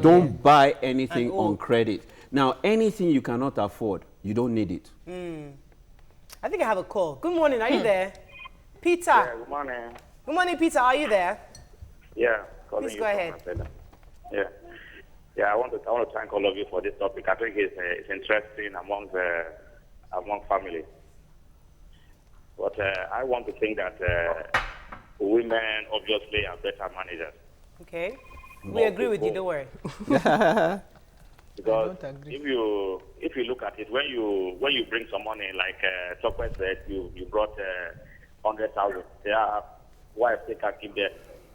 Speaker 5: Don't buy anything on credit. Now, anything you cannot afford, you don't need it.
Speaker 1: I think I have a call. Good morning. Are you there? Peter.
Speaker 6: Yeah, good morning.
Speaker 1: Good morning, Peter. Are you there?
Speaker 6: Yeah, calling
Speaker 1: Please
Speaker 6: you
Speaker 1: go
Speaker 6: from
Speaker 1: ahead.
Speaker 6: Ambassador. Yeah. Yeah, I want to thank all of you for this topic. I think it's interesting among families. But I want to think that women obviously are better managers.
Speaker 1: Okay. We agree with you, don't worry.
Speaker 6: Because if you look at it, when you bring some money, like Tokwe said, you brought 100,000. Their wife take and keep there.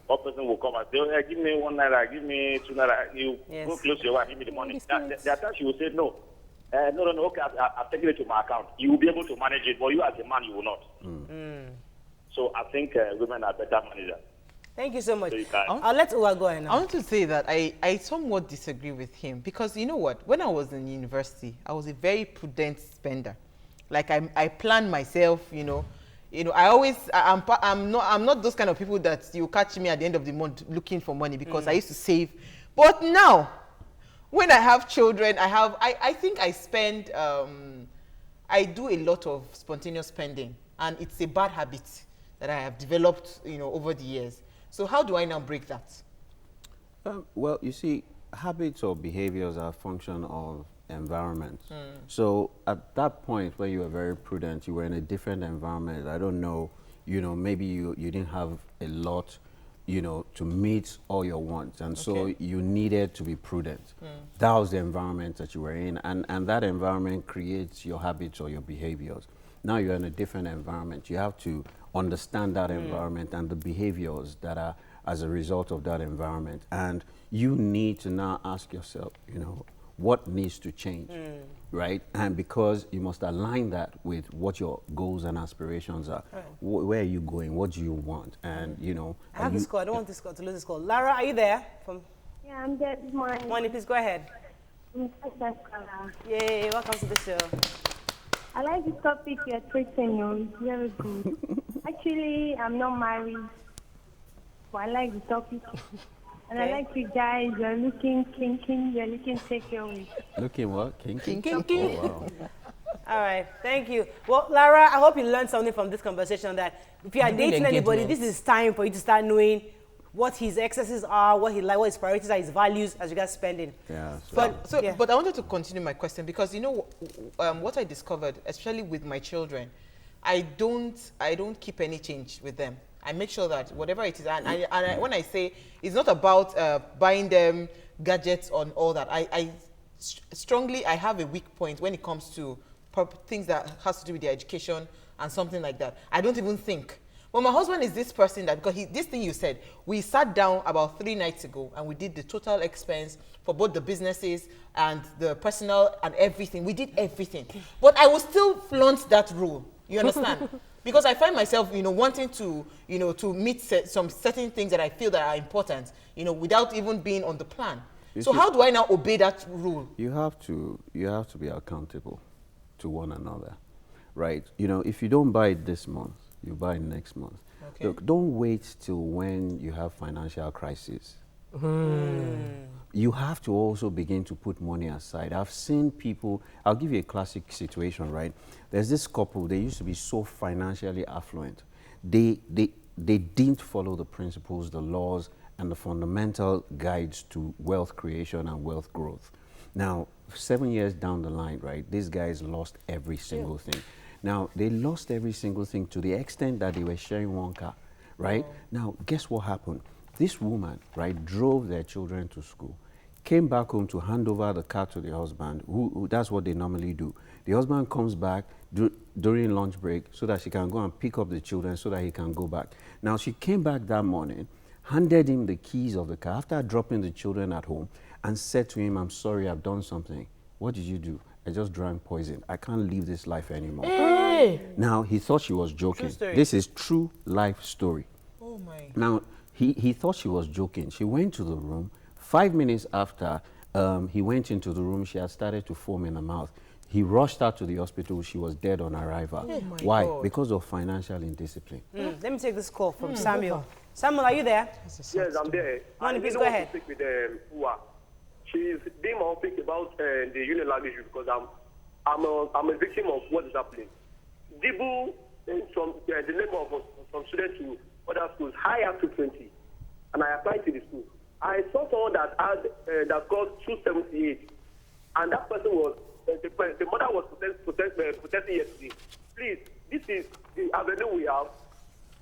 Speaker 6: One person will come and say, oh, yeah, give me 1 naira, give me 2 naira. You go close to your wife, give me the money. There are times she will say no. No, okay, I've taken it to my account. You will be able to manage it, but you as a man, you will not. So I think women are better managers.
Speaker 1: Thank you so much.
Speaker 4: So
Speaker 1: I'll let Uwa go ahead now.
Speaker 4: I want to say that I somewhat disagree with him because you know what? When I was in university, I was a very prudent spender. Like I planned myself, I'm not those kind of people that you catch me at the end of the month looking for money because I used to save. But now, when I have children, I think I spend, I do a lot of spontaneous spending, and it's a bad habit that I have developed, over the years. So how do I now break that?
Speaker 5: Well, you see, habits or behaviors are a function of environment. So at that point where you were very prudent, you were in a different environment. I don't know, maybe you didn't have a lot, to meet all your wants. And so you needed to be prudent. That was the environment that you were in. And that environment creates your habits or your behaviors. Now you're in a different environment. You have to understand that environment and the behaviors that are as a result of that environment. And you need to now ask yourself, what needs to change, right? And because you must align that with what your goals and aspirations are. Where are you going? What do you want? And,
Speaker 1: I have this call. I don't want this call to lose this call. Lara, are you there?
Speaker 7: Yeah, I'm there. Good morning.
Speaker 1: Morning, please go ahead. Yay, welcome to the show.
Speaker 7: I like the topic you're treating on. It's very good. Actually, I'm not married, but I like the topic. And I like you guys. You're looking kinky. You're looking takeaway.
Speaker 5: Looking what? Kinky?
Speaker 4: Kinky.
Speaker 5: Oh, wow.
Speaker 1: All right, thank you. Well, Lara, I hope you learned something from this conversation that if you are dating anybody, this is time for you to start knowing what his excesses are, what he like, what his priorities are, his values as regards spending.
Speaker 5: Yeah.
Speaker 4: But I wanted to continue my question because what I discovered, especially with my children, I don't keep any change with them. I make sure that whatever it is, and when I say it's not about buying them gadgets on all that, I strongly have a weak point when it comes to things that has to do with their education and something like that. I don't even think. Well, my husband is this person that, because this thing you said, we sat down about 3 nights ago and we did the total expense for both the businesses and the personal and everything. We did everything. But I will still flaunt that rule. You understand? Because I find myself, wanting to, to meet some certain things that I feel that are important, without even being on the plan. So how do I now obey that rule?
Speaker 5: You have to be accountable to one another, right? If you don't buy it this month, you buy it next month. Okay. Look, don't wait till when you have financial crisis. You have to also begin to put money aside. I've seen people, I'll give you a classic situation, right? There's this couple, they used to be so financially affluent. They didn't follow the principles, the laws, and the fundamental guides to wealth creation and wealth growth. Now, 7 years down the line, right, these guys lost every single thing. Now, they lost every single thing to the extent that they were sharing one car, right? Now, guess what happened? This woman, right, drove their children to school, came back home to hand over the car to the husband, who that's what they normally do. The husband comes back during lunch break so that she can go and pick up the children so that he can go back. Now, she came back that morning, handed him the keys of the car after dropping the children at home and said to him, I'm sorry, I've done something. What did you do? I just drank poison. I can't live this life anymore. Hey. Now, he thought she was joking. This is true life story.
Speaker 4: Oh my.
Speaker 5: Now, he thought she was joking. She went to the room. 5 minutes after he went into the room, she had started to foam in her mouth. He rushed her to the hospital. She was dead on arrival. Oh my Why? God. Because of financial indiscipline.
Speaker 1: Let me take this call from Samuel. Samuel, are you there?
Speaker 8: Yes, I'm there.
Speaker 1: Money, please go ahead.
Speaker 8: Speak with Uwa. She's being more thick about the unilag issue because I'm a victim of what is happening. Dibu, from the name of some students to other schools, high up to 20, and I applied to the school. I saw someone that had that got 278, and that person was the mother was protesting yesterday. Please, this is the avenue we have.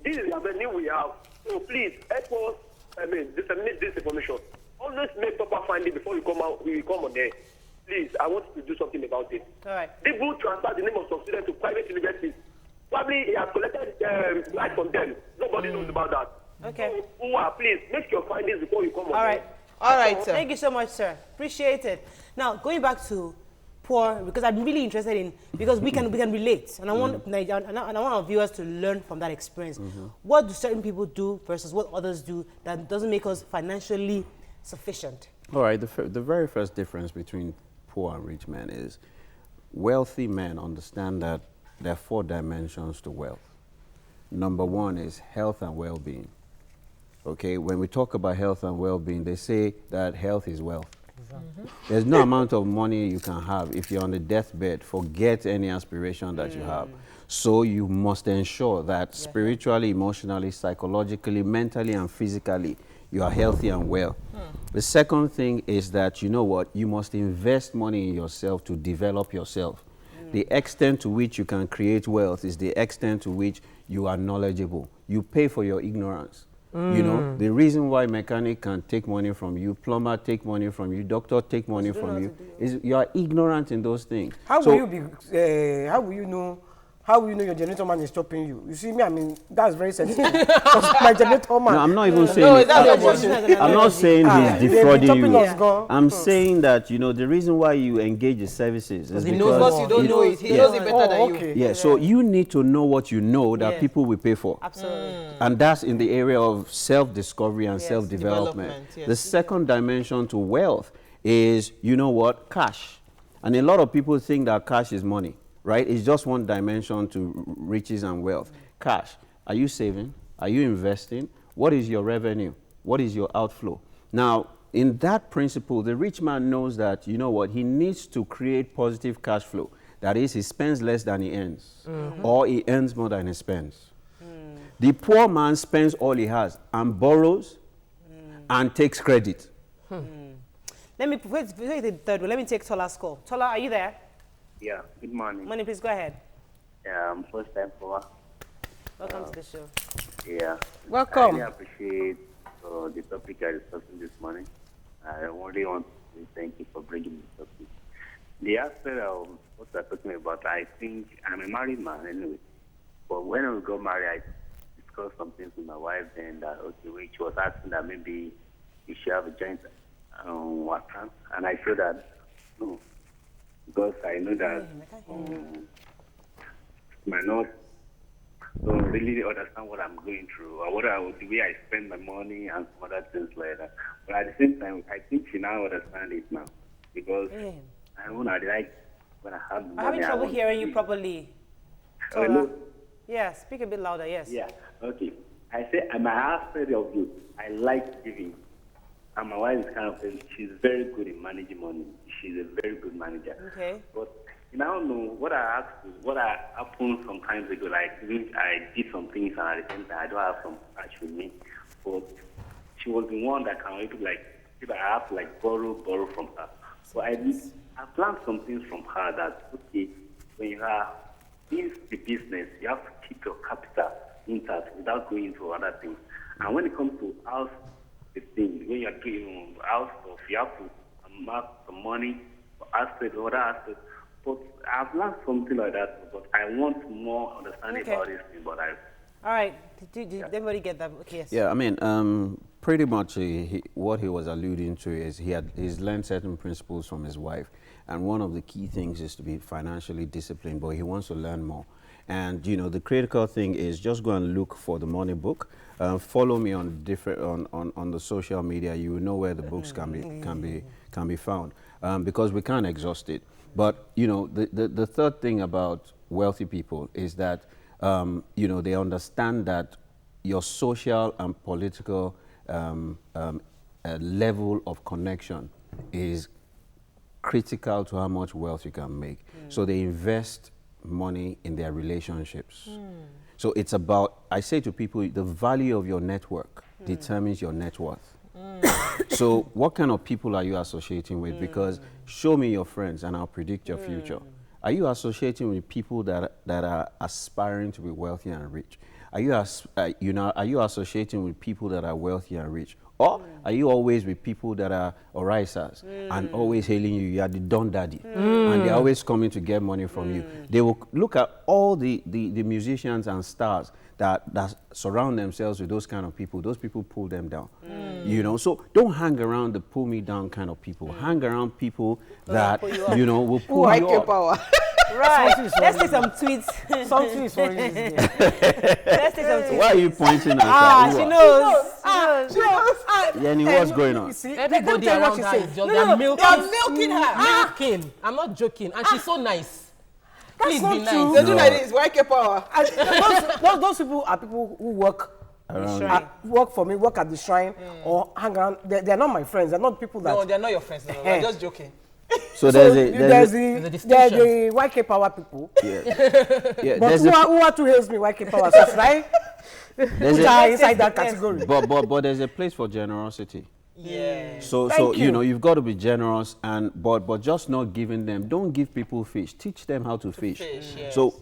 Speaker 8: This is the avenue we have. So please help us. Disseminate this information. Always make proper finding before you come out. We come on there. Please, I want you to do something about it.
Speaker 1: All right.
Speaker 8: People transfer the name of some students to private universities. Probably he has collected light from them. Nobody knows about that.
Speaker 1: Okay.
Speaker 8: So, please make your findings before you come on
Speaker 1: All right.
Speaker 8: there.
Speaker 4: All right, sir.
Speaker 1: Thank you so much, sir. Appreciate it. Now, going back to poor, because I'm really interested in, because we can relate, and I want and I want our viewers to learn from that experience. What do certain people do versus what others do that doesn't make us financially sufficient?
Speaker 5: All right, the very first difference between poor and rich men is wealthy men understand that there are 4 dimensions to wealth. Number 1 is health and well-being. Okay, when we talk about health and well-being, they say that health is wealth. There's no amount of money you can have if you're on the deathbed. Forget any aspiration that you have. So you must ensure that spiritually, emotionally, psychologically, mentally, and physically, you are healthy and well. The second thing is that, you know what, you must invest money in yourself to develop yourself. The extent to which you can create wealth is the extent to which you are knowledgeable. You pay for your ignorance. You know, the reason why mechanic can take money from you, plumber take money from you, doctor take money from you, is you are ignorant in those things.
Speaker 3: How will you be? How will you know? How will you know your generator man is stopping you? You see me, I mean, that's very sensitive. Because my generator man.
Speaker 5: No, I'm not even saying.
Speaker 2: No, that's
Speaker 5: I'm not saying he's defrauding you.
Speaker 3: Yeah.
Speaker 5: I'm saying that, you know, the reason why you engage the services is
Speaker 2: He
Speaker 5: because
Speaker 2: knows what you don't know it. He knows it better than you.
Speaker 5: Yeah, so you need to know what you know that people will pay for.
Speaker 1: Absolutely.
Speaker 5: And that's in the area of self-discovery and self-development.
Speaker 2: Development, yes.
Speaker 5: The second dimension to wealth is, you know what, cash. And a lot of people think that cash is money, right? It's just one dimension to riches and wealth. Cash. Are you saving? Are you investing? What is your revenue? What is your outflow? Now, in that principle, the rich man knows that, you know what, he needs to create positive cash flow. That is, he spends less than he earns, or he earns more than he spends. The poor man spends all he has and borrows and takes credit.
Speaker 1: Let me wait the third one. Let me take Tola's call. Tola, are you there?
Speaker 9: Yeah, good morning.
Speaker 1: Money, please go ahead.
Speaker 9: First time for
Speaker 1: Welcome to the show.
Speaker 9: Yeah.
Speaker 3: Welcome.
Speaker 9: I really appreciate the topic you're discussing this morning. I only want to say thank you for bringing this topic. The aspect of what we're talking about, I think I'm a married man anyway. But when we got married, I discussed some things with my wife, and which was asking that maybe we should have a joint account, and I feel that no, because I know that might not don't really understand what I'm going through or the way I spend my money and some other things like that. But at the same time, I think she now understands it now because I want to like when I have money.
Speaker 1: I'm having trouble hearing you properly. Tola.
Speaker 9: Hello?
Speaker 1: Yeah, speak a bit louder, yes.
Speaker 9: Yeah, okay. I say I'm an aspect of you. I like giving. And my wife is kind of, she's very good in managing money. She's a very good manager.
Speaker 1: Okay.
Speaker 9: But you now know what I asked you, what happened some times ago, like I did some things and at the same time I don't have some cash with me. But she was the one that can able like, if I have to like borrow from her. So I learned some things from her that, okay, when you are in the business, you have to keep your capital intact without going into other things. And when it comes to house, the thing, when you're doing house stuff, you have to mark some money for aspects, other aspects. But I've learned something like that, but I want more understanding about this thing. But
Speaker 1: all right. Did everybody get that? Okay, yes.
Speaker 5: Yeah, I mean, pretty much what he was alluding to is he's learned certain principles from his wife. And one of the key things is to be financially disciplined, but he wants to learn more. And, you know, the critical thing is just go and look for the money book. Follow me on on the social media. You will know where the books can be found because we can't exhaust it. But, you know, the third thing about wealthy people is that, you know, they understand that your social and political level of connection is critical to how much wealth you can make. So they invest money in their relationships. So it's about, I say to people, the value of your network determines your net worth. So what kind of people are you associating with? Because show me your friends and I'll predict your future. Are you associating with people that are aspiring to be wealthy and rich? Are you are you associating with people that are wealthy and rich? Or are you always with people that are orisas and always hailing you? You are the Don Daddy. And they're always coming to get money from you. They will look at all the musicians and stars that surround themselves with those kind of people. Those people pull them down. You know, so don't hang around the pull me down kind of people. Hang around people that, you know, will pull you up.
Speaker 4: Power.
Speaker 1: Right. Let's take some tweets.
Speaker 3: Something is already there.
Speaker 1: Let's take some tweets.
Speaker 5: Why are you pointing at her?
Speaker 1: She knows. She knows.
Speaker 5: Yenny, what's going on?
Speaker 3: You see,
Speaker 2: Everybody
Speaker 3: let me tell you
Speaker 2: around
Speaker 3: what she
Speaker 2: her
Speaker 3: said.
Speaker 2: is just,
Speaker 4: No,
Speaker 2: they're
Speaker 4: no,
Speaker 2: milking.
Speaker 4: they are milking her.
Speaker 2: Milking. I'm not joking. And she's so nice. Please
Speaker 3: not
Speaker 2: be
Speaker 3: true.
Speaker 2: nice.
Speaker 4: They do like this. YK power.
Speaker 3: Those people are people who work
Speaker 5: Around
Speaker 3: work for me, work at the shrine, or hang around. They're not my friends. They're not people that.
Speaker 4: No, they're not your friends. No, we're just joking.
Speaker 5: So
Speaker 3: There's
Speaker 2: there's a
Speaker 3: the
Speaker 2: distinction.
Speaker 3: YK Power people.
Speaker 5: yeah,
Speaker 3: But
Speaker 5: there's
Speaker 3: who are to hails me YK Power? So should I?
Speaker 5: there's
Speaker 3: Which
Speaker 5: a,
Speaker 3: are inside that category.
Speaker 5: but there's a place for generosity.
Speaker 4: Yeah.
Speaker 5: So
Speaker 3: Thank
Speaker 5: you
Speaker 3: you.
Speaker 5: know you've got to be generous but just not giving them. Don't give people fish. Teach them how to fish.
Speaker 4: Yes.
Speaker 5: So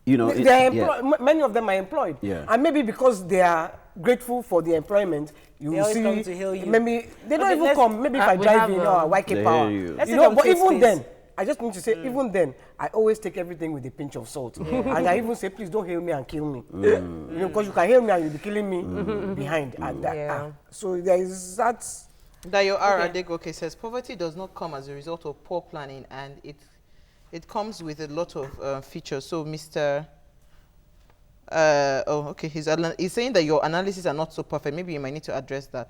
Speaker 5: you know
Speaker 3: They're
Speaker 5: yeah.
Speaker 3: many of them are employed.
Speaker 5: Yeah.
Speaker 3: And maybe because they are grateful for the employment, you
Speaker 1: They
Speaker 3: will
Speaker 1: always
Speaker 3: see.
Speaker 1: come to hail you.
Speaker 3: Maybe they don't
Speaker 1: Okay,
Speaker 3: even
Speaker 1: let's-
Speaker 3: come. Maybe if I
Speaker 2: we
Speaker 3: drive
Speaker 2: have,
Speaker 3: in or
Speaker 5: They
Speaker 3: YK Power.
Speaker 5: hear you.
Speaker 1: Let's
Speaker 3: You
Speaker 1: take
Speaker 3: know,
Speaker 1: some
Speaker 3: but
Speaker 1: tweets,
Speaker 3: even
Speaker 1: please.
Speaker 3: then, I just need to say, even then, I always take everything with a pinch of salt. And I even say, please don't hail me and kill me. You know, because you can hail me and you'll be killing me behind. And
Speaker 2: Yeah.
Speaker 3: so there is that.
Speaker 4: Dayo R. Adegoke says poverty does not come as a result of poor planning, and it comes with a lot of features. So Mr. He's saying that your analysis are not so perfect. Maybe you might need to address that.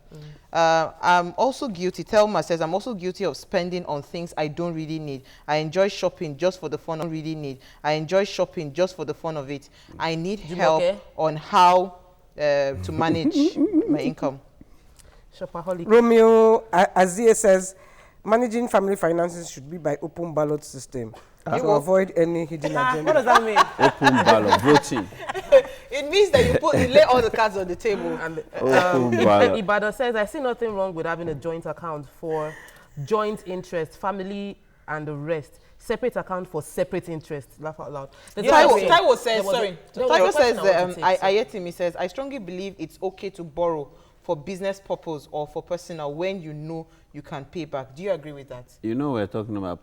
Speaker 4: I'm also guilty. Thelma says, I'm also guilty of spending on things I don't really need. I enjoy shopping just for the fun of it. I enjoy shopping just for the fun of it. I need help on how to manage my income.
Speaker 2: Shopaholic.
Speaker 3: Romeo Azia says, managing family finances should be by open ballot system to avoid any hidden
Speaker 1: What
Speaker 3: agenda.
Speaker 1: does that mean?
Speaker 5: Open ballot voting.
Speaker 4: It means that you lay all the cards on the table.
Speaker 2: And,
Speaker 5: Open ballot.
Speaker 2: Ibadan says, I see nothing wrong with having a joint account for joint interest, family and the rest. Separate account for separate interest. Laugh out loud.
Speaker 4: Taiwo says,
Speaker 2: there was a
Speaker 4: Taiwo
Speaker 2: question
Speaker 4: says,
Speaker 2: I want to take,
Speaker 4: Ayetimi says, I strongly believe it's okay to borrow for business purpose or for personal when you know you can pay back. Do you agree with that?
Speaker 5: You know we're talking about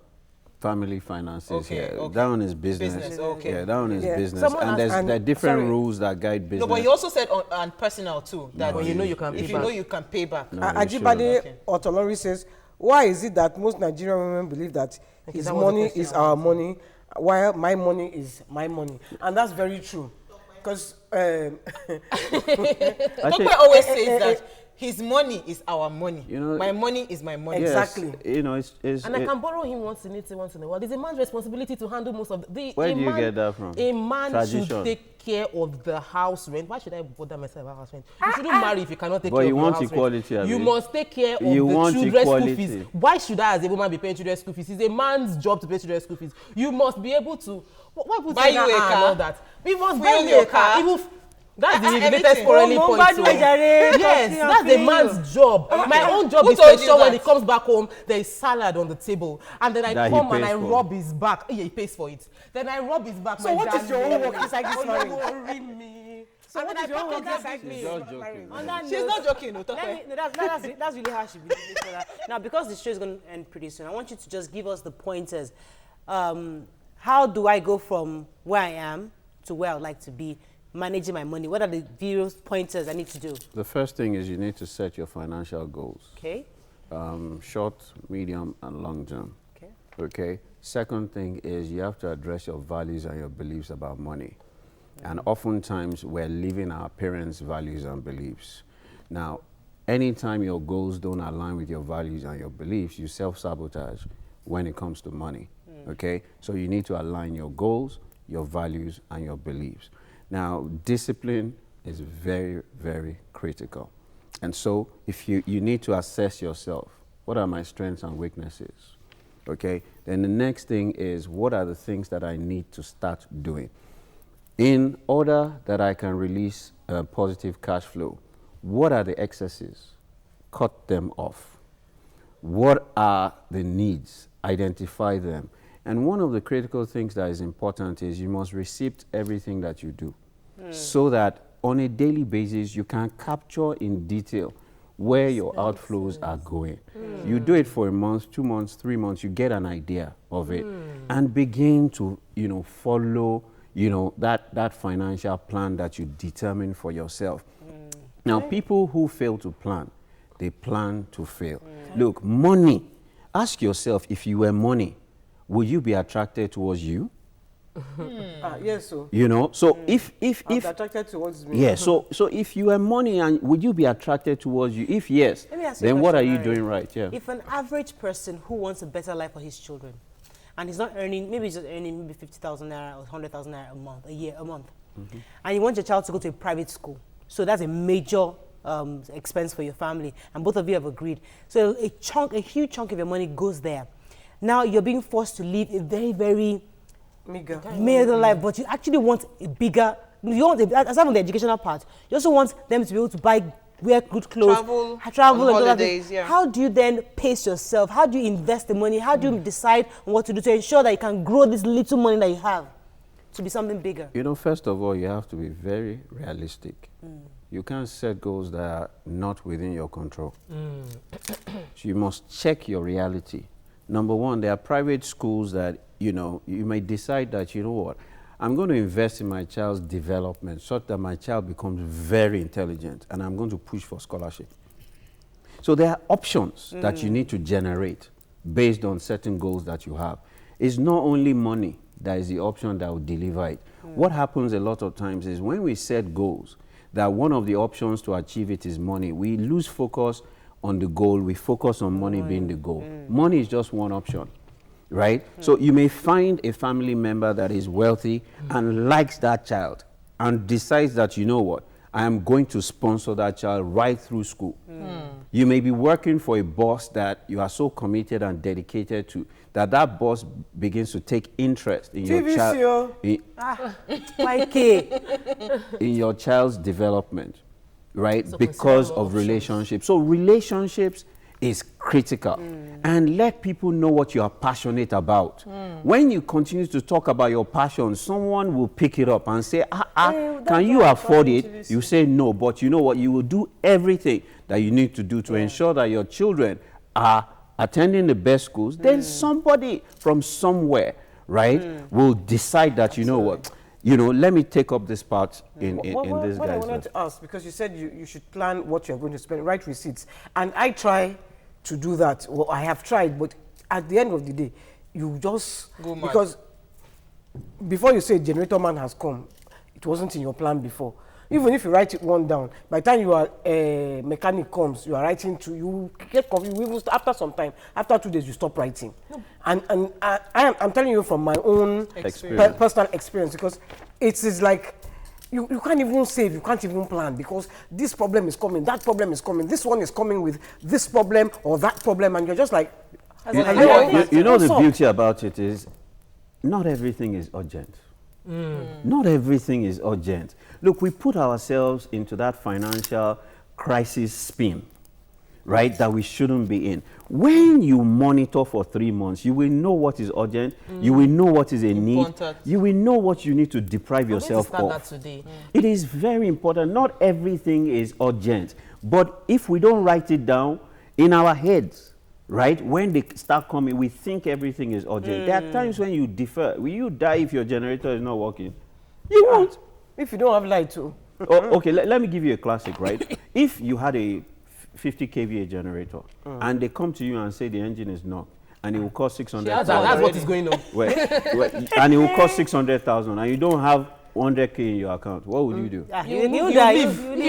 Speaker 5: family finances
Speaker 4: Okay,
Speaker 5: here.
Speaker 4: okay.
Speaker 5: That one is business.
Speaker 4: Business, okay.
Speaker 5: Yeah, that one is
Speaker 3: Yeah.
Speaker 5: business.
Speaker 3: Someone
Speaker 5: And
Speaker 3: asked-
Speaker 5: there are different
Speaker 3: sorry.
Speaker 5: rules that guide business.
Speaker 4: No, but he also said on personal too. That
Speaker 2: When you know you can
Speaker 4: if
Speaker 2: pay
Speaker 4: you
Speaker 2: back.
Speaker 4: know you can pay back.
Speaker 5: No,
Speaker 3: Ajibade
Speaker 4: Okay.
Speaker 3: Otolori says, why is it that most Nigerian women believe that his
Speaker 2: that was the
Speaker 3: money
Speaker 2: question
Speaker 3: is
Speaker 2: I
Speaker 3: our money, while my money is my money? And that's very true. Because
Speaker 5: I
Speaker 4: Tokwe
Speaker 5: think-
Speaker 4: always says that his money is our money.
Speaker 5: You know-
Speaker 4: my money is my money.
Speaker 5: Yes,
Speaker 3: Exactly.
Speaker 5: you know, it's
Speaker 2: And I can borrow him once in a while. It's a man's responsibility to handle most of the.
Speaker 5: Where
Speaker 2: a
Speaker 5: do you
Speaker 2: man,
Speaker 5: get that from?
Speaker 2: A man
Speaker 5: Tradition.
Speaker 2: should take care of the house rent. Why should I bother myself about house rent? You shouldn't marry if you cannot take
Speaker 5: But
Speaker 2: care
Speaker 5: you
Speaker 2: of
Speaker 5: want
Speaker 2: your house
Speaker 5: equality,
Speaker 2: rent. You
Speaker 5: Abi.
Speaker 2: must take care of
Speaker 5: You
Speaker 2: the
Speaker 5: want
Speaker 2: children's school
Speaker 5: equality.
Speaker 2: fees. Why should I, as a woman, be paying children's school fees? It's a man's job to pay children's school fees. You must be able to. Why would
Speaker 4: Buy you a car.
Speaker 2: and all that? We must buy
Speaker 4: Fill
Speaker 2: me
Speaker 4: your
Speaker 2: a car.
Speaker 4: car.
Speaker 2: Even that's the
Speaker 4: Everything.
Speaker 2: latest quarreling
Speaker 1: Oh,
Speaker 2: point.
Speaker 1: Mobadu
Speaker 2: so-
Speaker 1: Ejare.
Speaker 2: Yes, that's the man's job. My own job
Speaker 4: Who
Speaker 2: is
Speaker 4: told
Speaker 2: to
Speaker 4: you
Speaker 2: ensure when
Speaker 4: that?
Speaker 2: he comes back home, there is salad on the table. And then I
Speaker 5: That he
Speaker 2: come and
Speaker 5: pays
Speaker 2: I
Speaker 5: for.
Speaker 2: rub his back. Yeah, he pays for it. Then I rub his back.
Speaker 3: So what is your own work inside this marriage?
Speaker 2: So
Speaker 3: what is your own work inside
Speaker 5: She's
Speaker 3: this
Speaker 5: just joking.
Speaker 1: On that
Speaker 4: She's
Speaker 1: note,
Speaker 4: not joking, no,
Speaker 1: let
Speaker 4: Tokwe.
Speaker 1: me- no, that's really how she believes that. Now, because the show is going to end pretty soon, I want you to just give us the pointers. How do I go from where I am to where I would like to be, managing my money? What are the various pointers I need to do?
Speaker 5: The first thing is you need to set your financial goals.
Speaker 1: Okay.
Speaker 5: Short, medium, and long term.
Speaker 1: Okay.
Speaker 5: Okay. Second thing is you have to address your values and your beliefs about money. And oftentimes we're living our parents' values and beliefs. Now, anytime your goals don't align with your values and your beliefs, you self-sabotage when it comes to money. Okay? So you need to align your goals, your values, and your beliefs. Now, discipline is very, very critical. And so if you need to assess yourself, what are my strengths and weaknesses? Okay? Then the next thing is, what are the things that I need to start doing? In order that I can release positive cash flow, what are the excesses? cut them off. What are the needs? Identify them. And one of the critical things that is important is you must receipt everything that you do so that on a daily basis you can capture in detail where your outflows are going. You do it for a month, 2 months, 3 months, you get an idea of it and begin to, follow, that financial plan that you determine for yourself. Now, people who fail to plan, they plan to fail. Look, money, ask yourself, if you were money, would you be attracted towards you?
Speaker 3: Yes, so.
Speaker 5: So if
Speaker 3: I'm attracted towards me.
Speaker 5: yeah, so if you were money, and would you be attracted towards you? If yes,
Speaker 1: Let me ask you a
Speaker 5: then what are
Speaker 1: question,
Speaker 5: you
Speaker 1: Mary.
Speaker 5: doing right? Yeah.
Speaker 1: If an average person who wants a better life for his children, and he's not earning, maybe he's just earning maybe 50,000 naira or 100,000 naira a month, and you want your child to go to a private school, so that's a major expense for your family, and both of you have agreed. So a huge chunk of your money goes there. Now you're being forced to live a very, very middle life, but you actually want a bigger. You want, aside from the educational part, you also want them to be able to wear good clothes, travel
Speaker 4: on
Speaker 1: and
Speaker 4: holidays, yeah.
Speaker 1: How do you then pace yourself? How do you invest the money? How do you decide on what to do to ensure that you can grow this little money that you have to be something bigger?
Speaker 5: First of all, you have to be very realistic. You can't set goals that are not within your control. So you must check your reality. Number one, there are private schools that, you may decide that, I'm going to invest in my child's development such that my child becomes very intelligent, and I'm going to push for scholarship. So there are options that you need to generate based on certain goals that you have. It's not only money that is the option that will deliver it. What happens a lot of times is when we set goals, that one of the options to achieve it is money, we lose focus on the goal, we focus on money being the goal. Money is just one option, right? So you may find a family member that is wealthy and likes that child and decides that, I am going to sponsor that child right through school. You may be working for a boss that you are so committed and dedicated to, that boss begins to take interest in your child, in your child's development, right? So because of relationships. So relationships is critical. And let people know what you are passionate about. When you continue to talk about your passion, someone will pick it up and say, can you afford it? You say no, but you know what? You will do everything that you need to do to ensure that your children are attending the best schools. Then somebody from somewhere, right, will decide that, let me take up this part in this guy's
Speaker 3: What I wanted to ask, because you said you should plan what you're going to spend, write receipts. And I try to do that. Well, I have tried, but at the end of the day, you just go mad. Because before you say generator man has come, it wasn't in your plan before. Even if you write it one down, by the time your mechanic comes, you are writing to, you get confused. Even after some time, after 2 days, you stop writing. And I'm telling you from my own personal experience, because it is like, you can't even save, you can't even plan, because this problem is coming, that problem is coming, this one is coming with this problem or that problem, and you're just like...
Speaker 5: The beauty about it is, not everything is urgent. Not everything is urgent. Look, we put ourselves into that financial crisis spin, right, that we shouldn't be in. When you monitor for 3 months, you will know what is urgent, you will know what is a need, you will know what you need to deprive yourself of. It is very important. Not everything is urgent, but if we don't write it down in our heads, right, when they start coming, we think everything is urgent. There are times when you defer. Will you die if your generator is not working? You won't.
Speaker 3: If you don't have light too.
Speaker 5: Okay, let me give you a classic, right? If you had a 50 kVA generator and they come to you and say the engine is knocked and it will cost 600,000.
Speaker 2: That's what is going on.
Speaker 5: And it will cost 600,000 and you don't have 100K in your account, what would you do?
Speaker 2: You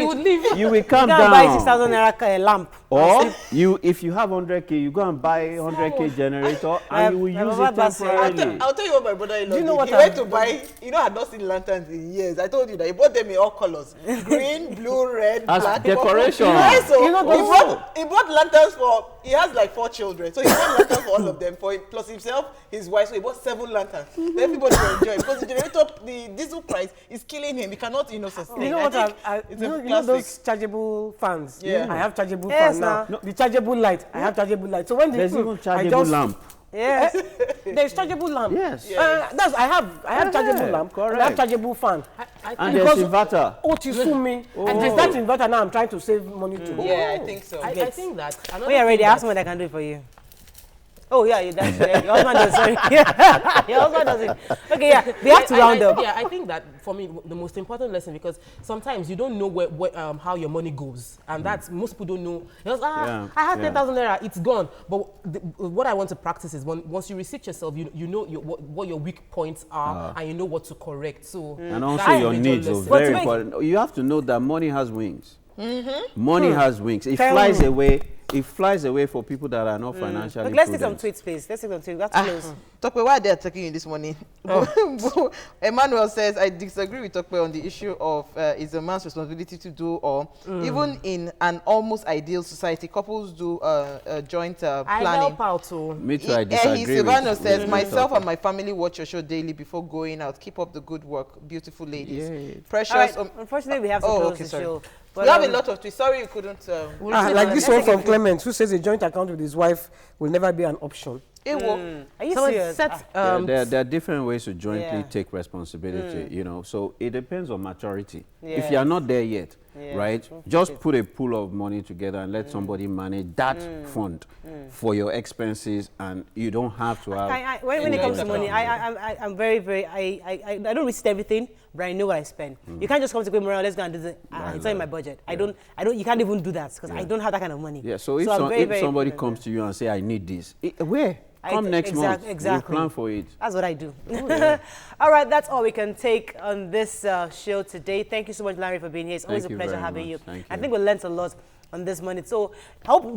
Speaker 2: would leave.
Speaker 5: You will calm down.
Speaker 1: You buy 6,000 naira lamp.
Speaker 5: Or if you have 100K, you go and buy a 100K generator and you will use it temporarily.
Speaker 4: I'll tell you what my brother-in-law did.
Speaker 3: What
Speaker 4: he went to buy, I had not seen lanterns in years. I told you that he bought them in all colors. Green, blue, red,
Speaker 5: as
Speaker 4: black.
Speaker 5: decoration.
Speaker 4: Yes, so he bought lanterns for, he has like 4 children. So he bought lanterns for all of them, for him, plus himself, his wife. So he bought 7 lanterns. Everybody will enjoy it because the generator, the diesel price price is killing him. He cannot, sustain.
Speaker 3: You know
Speaker 4: I
Speaker 3: what?
Speaker 4: think
Speaker 3: You
Speaker 4: it's a
Speaker 3: know
Speaker 4: classic.
Speaker 3: those chargeable fans.
Speaker 4: Yeah.
Speaker 3: I have chargeable
Speaker 1: Yes,
Speaker 3: fan now.
Speaker 1: now.
Speaker 3: The chargeable light. I have chargeable light. So when the
Speaker 5: There's even
Speaker 3: I
Speaker 5: chargeable
Speaker 3: just-
Speaker 5: lamp.
Speaker 1: Yes.
Speaker 3: There's chargeable lamp.
Speaker 5: Yes.
Speaker 3: I have chargeable lamp. And I have
Speaker 5: correct.
Speaker 3: chargeable fan.
Speaker 5: And there's inverter.
Speaker 3: Oh, to sue me. And there's that inverter now. I'm trying to save money too.
Speaker 4: Yeah, I think so.
Speaker 2: I think that.
Speaker 1: When you're ready, ask someone that can do it for you. Oh, yeah, that's your husband does sorry. Your husband does it. Okay, yeah, we have to round up.
Speaker 2: Yeah, I think that for me, the most important lesson, because sometimes you don't know how your money goes. And that's, most people don't know. Just, I have 10,000 naira, it's gone. But what I want to practice is once you research yourself, you know what your weak points are and you know what to correct. So
Speaker 5: And also
Speaker 2: that's
Speaker 5: your
Speaker 2: a major
Speaker 5: needs are
Speaker 2: lesson.
Speaker 5: very important. You have to know that money has wings. Money has wings. It flies away. It flies away for people that are not financially
Speaker 1: Look, let's take some
Speaker 5: prudent.
Speaker 1: tweets, please. Let's take some tweets. That's close.
Speaker 4: Tokwe, why are they attacking you this morning? Emmanuel says, I disagree with Tokwe on the issue of it's a man's responsibility to do, or even in an almost ideal society, couples do joint
Speaker 2: I
Speaker 4: planning.
Speaker 2: help out too.
Speaker 5: Me too, I disagree
Speaker 4: Silvano
Speaker 5: with
Speaker 4: says,
Speaker 5: with
Speaker 4: myself
Speaker 5: Tokwe.
Speaker 4: and my family watch your show daily before going out. Keep up the good work, beautiful ladies.
Speaker 5: Yay.
Speaker 4: Precious.
Speaker 1: All right, unfortunately, we have to close the
Speaker 4: sorry.
Speaker 1: show.
Speaker 4: We have a lot of tweets. Sorry you couldn't.
Speaker 3: Like this one from Clement, who says a joint account with his wife will never be an option.
Speaker 1: Are you
Speaker 2: Someone
Speaker 1: serious?
Speaker 2: set,
Speaker 5: There are different ways to jointly
Speaker 1: Yeah.
Speaker 5: take responsibility, so it depends on maturity. If
Speaker 1: Yes.
Speaker 5: you are not there yet,
Speaker 1: Yeah.
Speaker 5: right, just put a pool of money together and let somebody manage that fund for your expenses, and you don't have to have...
Speaker 1: When it comes to money,
Speaker 5: account.
Speaker 1: I'm very, very, I don't receipt everything, but I know what I spend. You can't just come to Gwemora, let's go and do this. It's not in my budget. I don't, you can't even do that because I don't have that kind of money.
Speaker 5: Yeah, so if,
Speaker 1: I'm very,
Speaker 5: if
Speaker 1: very
Speaker 5: somebody
Speaker 1: prudent.
Speaker 5: comes to you and say, I need this, where? Come next month.
Speaker 1: Exactly.
Speaker 5: We'll plan for it.
Speaker 1: That's what I do. All right, that's all we can take on this show today. Thank you so much, Larry, for being here. It's always
Speaker 5: Thank
Speaker 1: a
Speaker 5: you
Speaker 1: pleasure
Speaker 5: very
Speaker 1: having
Speaker 5: much.
Speaker 1: you.
Speaker 5: Thank
Speaker 1: I
Speaker 5: you.
Speaker 1: think we learned a lot on this money. So,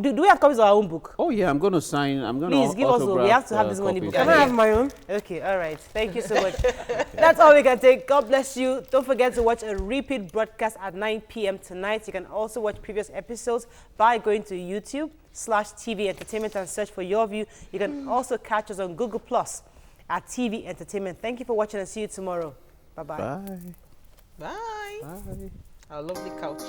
Speaker 1: do we have copies of our own book?
Speaker 5: Oh, yeah, I'm going to sign. I'm going to
Speaker 1: Please give us one. We have to have this money book.
Speaker 3: Can I have my own?
Speaker 1: Okay, all right. Thank you so much. That's all we can take. God bless you. Don't forget to watch a repeat broadcast at 9 p.m. tonight. You can also watch previous episodes by going to YouTube/TV Entertainment and search for Your View. You can also catch us on Google Plus at TV Entertainment. Thank you for watching and see you tomorrow. Bye-bye.
Speaker 5: Bye.
Speaker 4: Bye.
Speaker 5: Bye.
Speaker 4: Our lovely couch.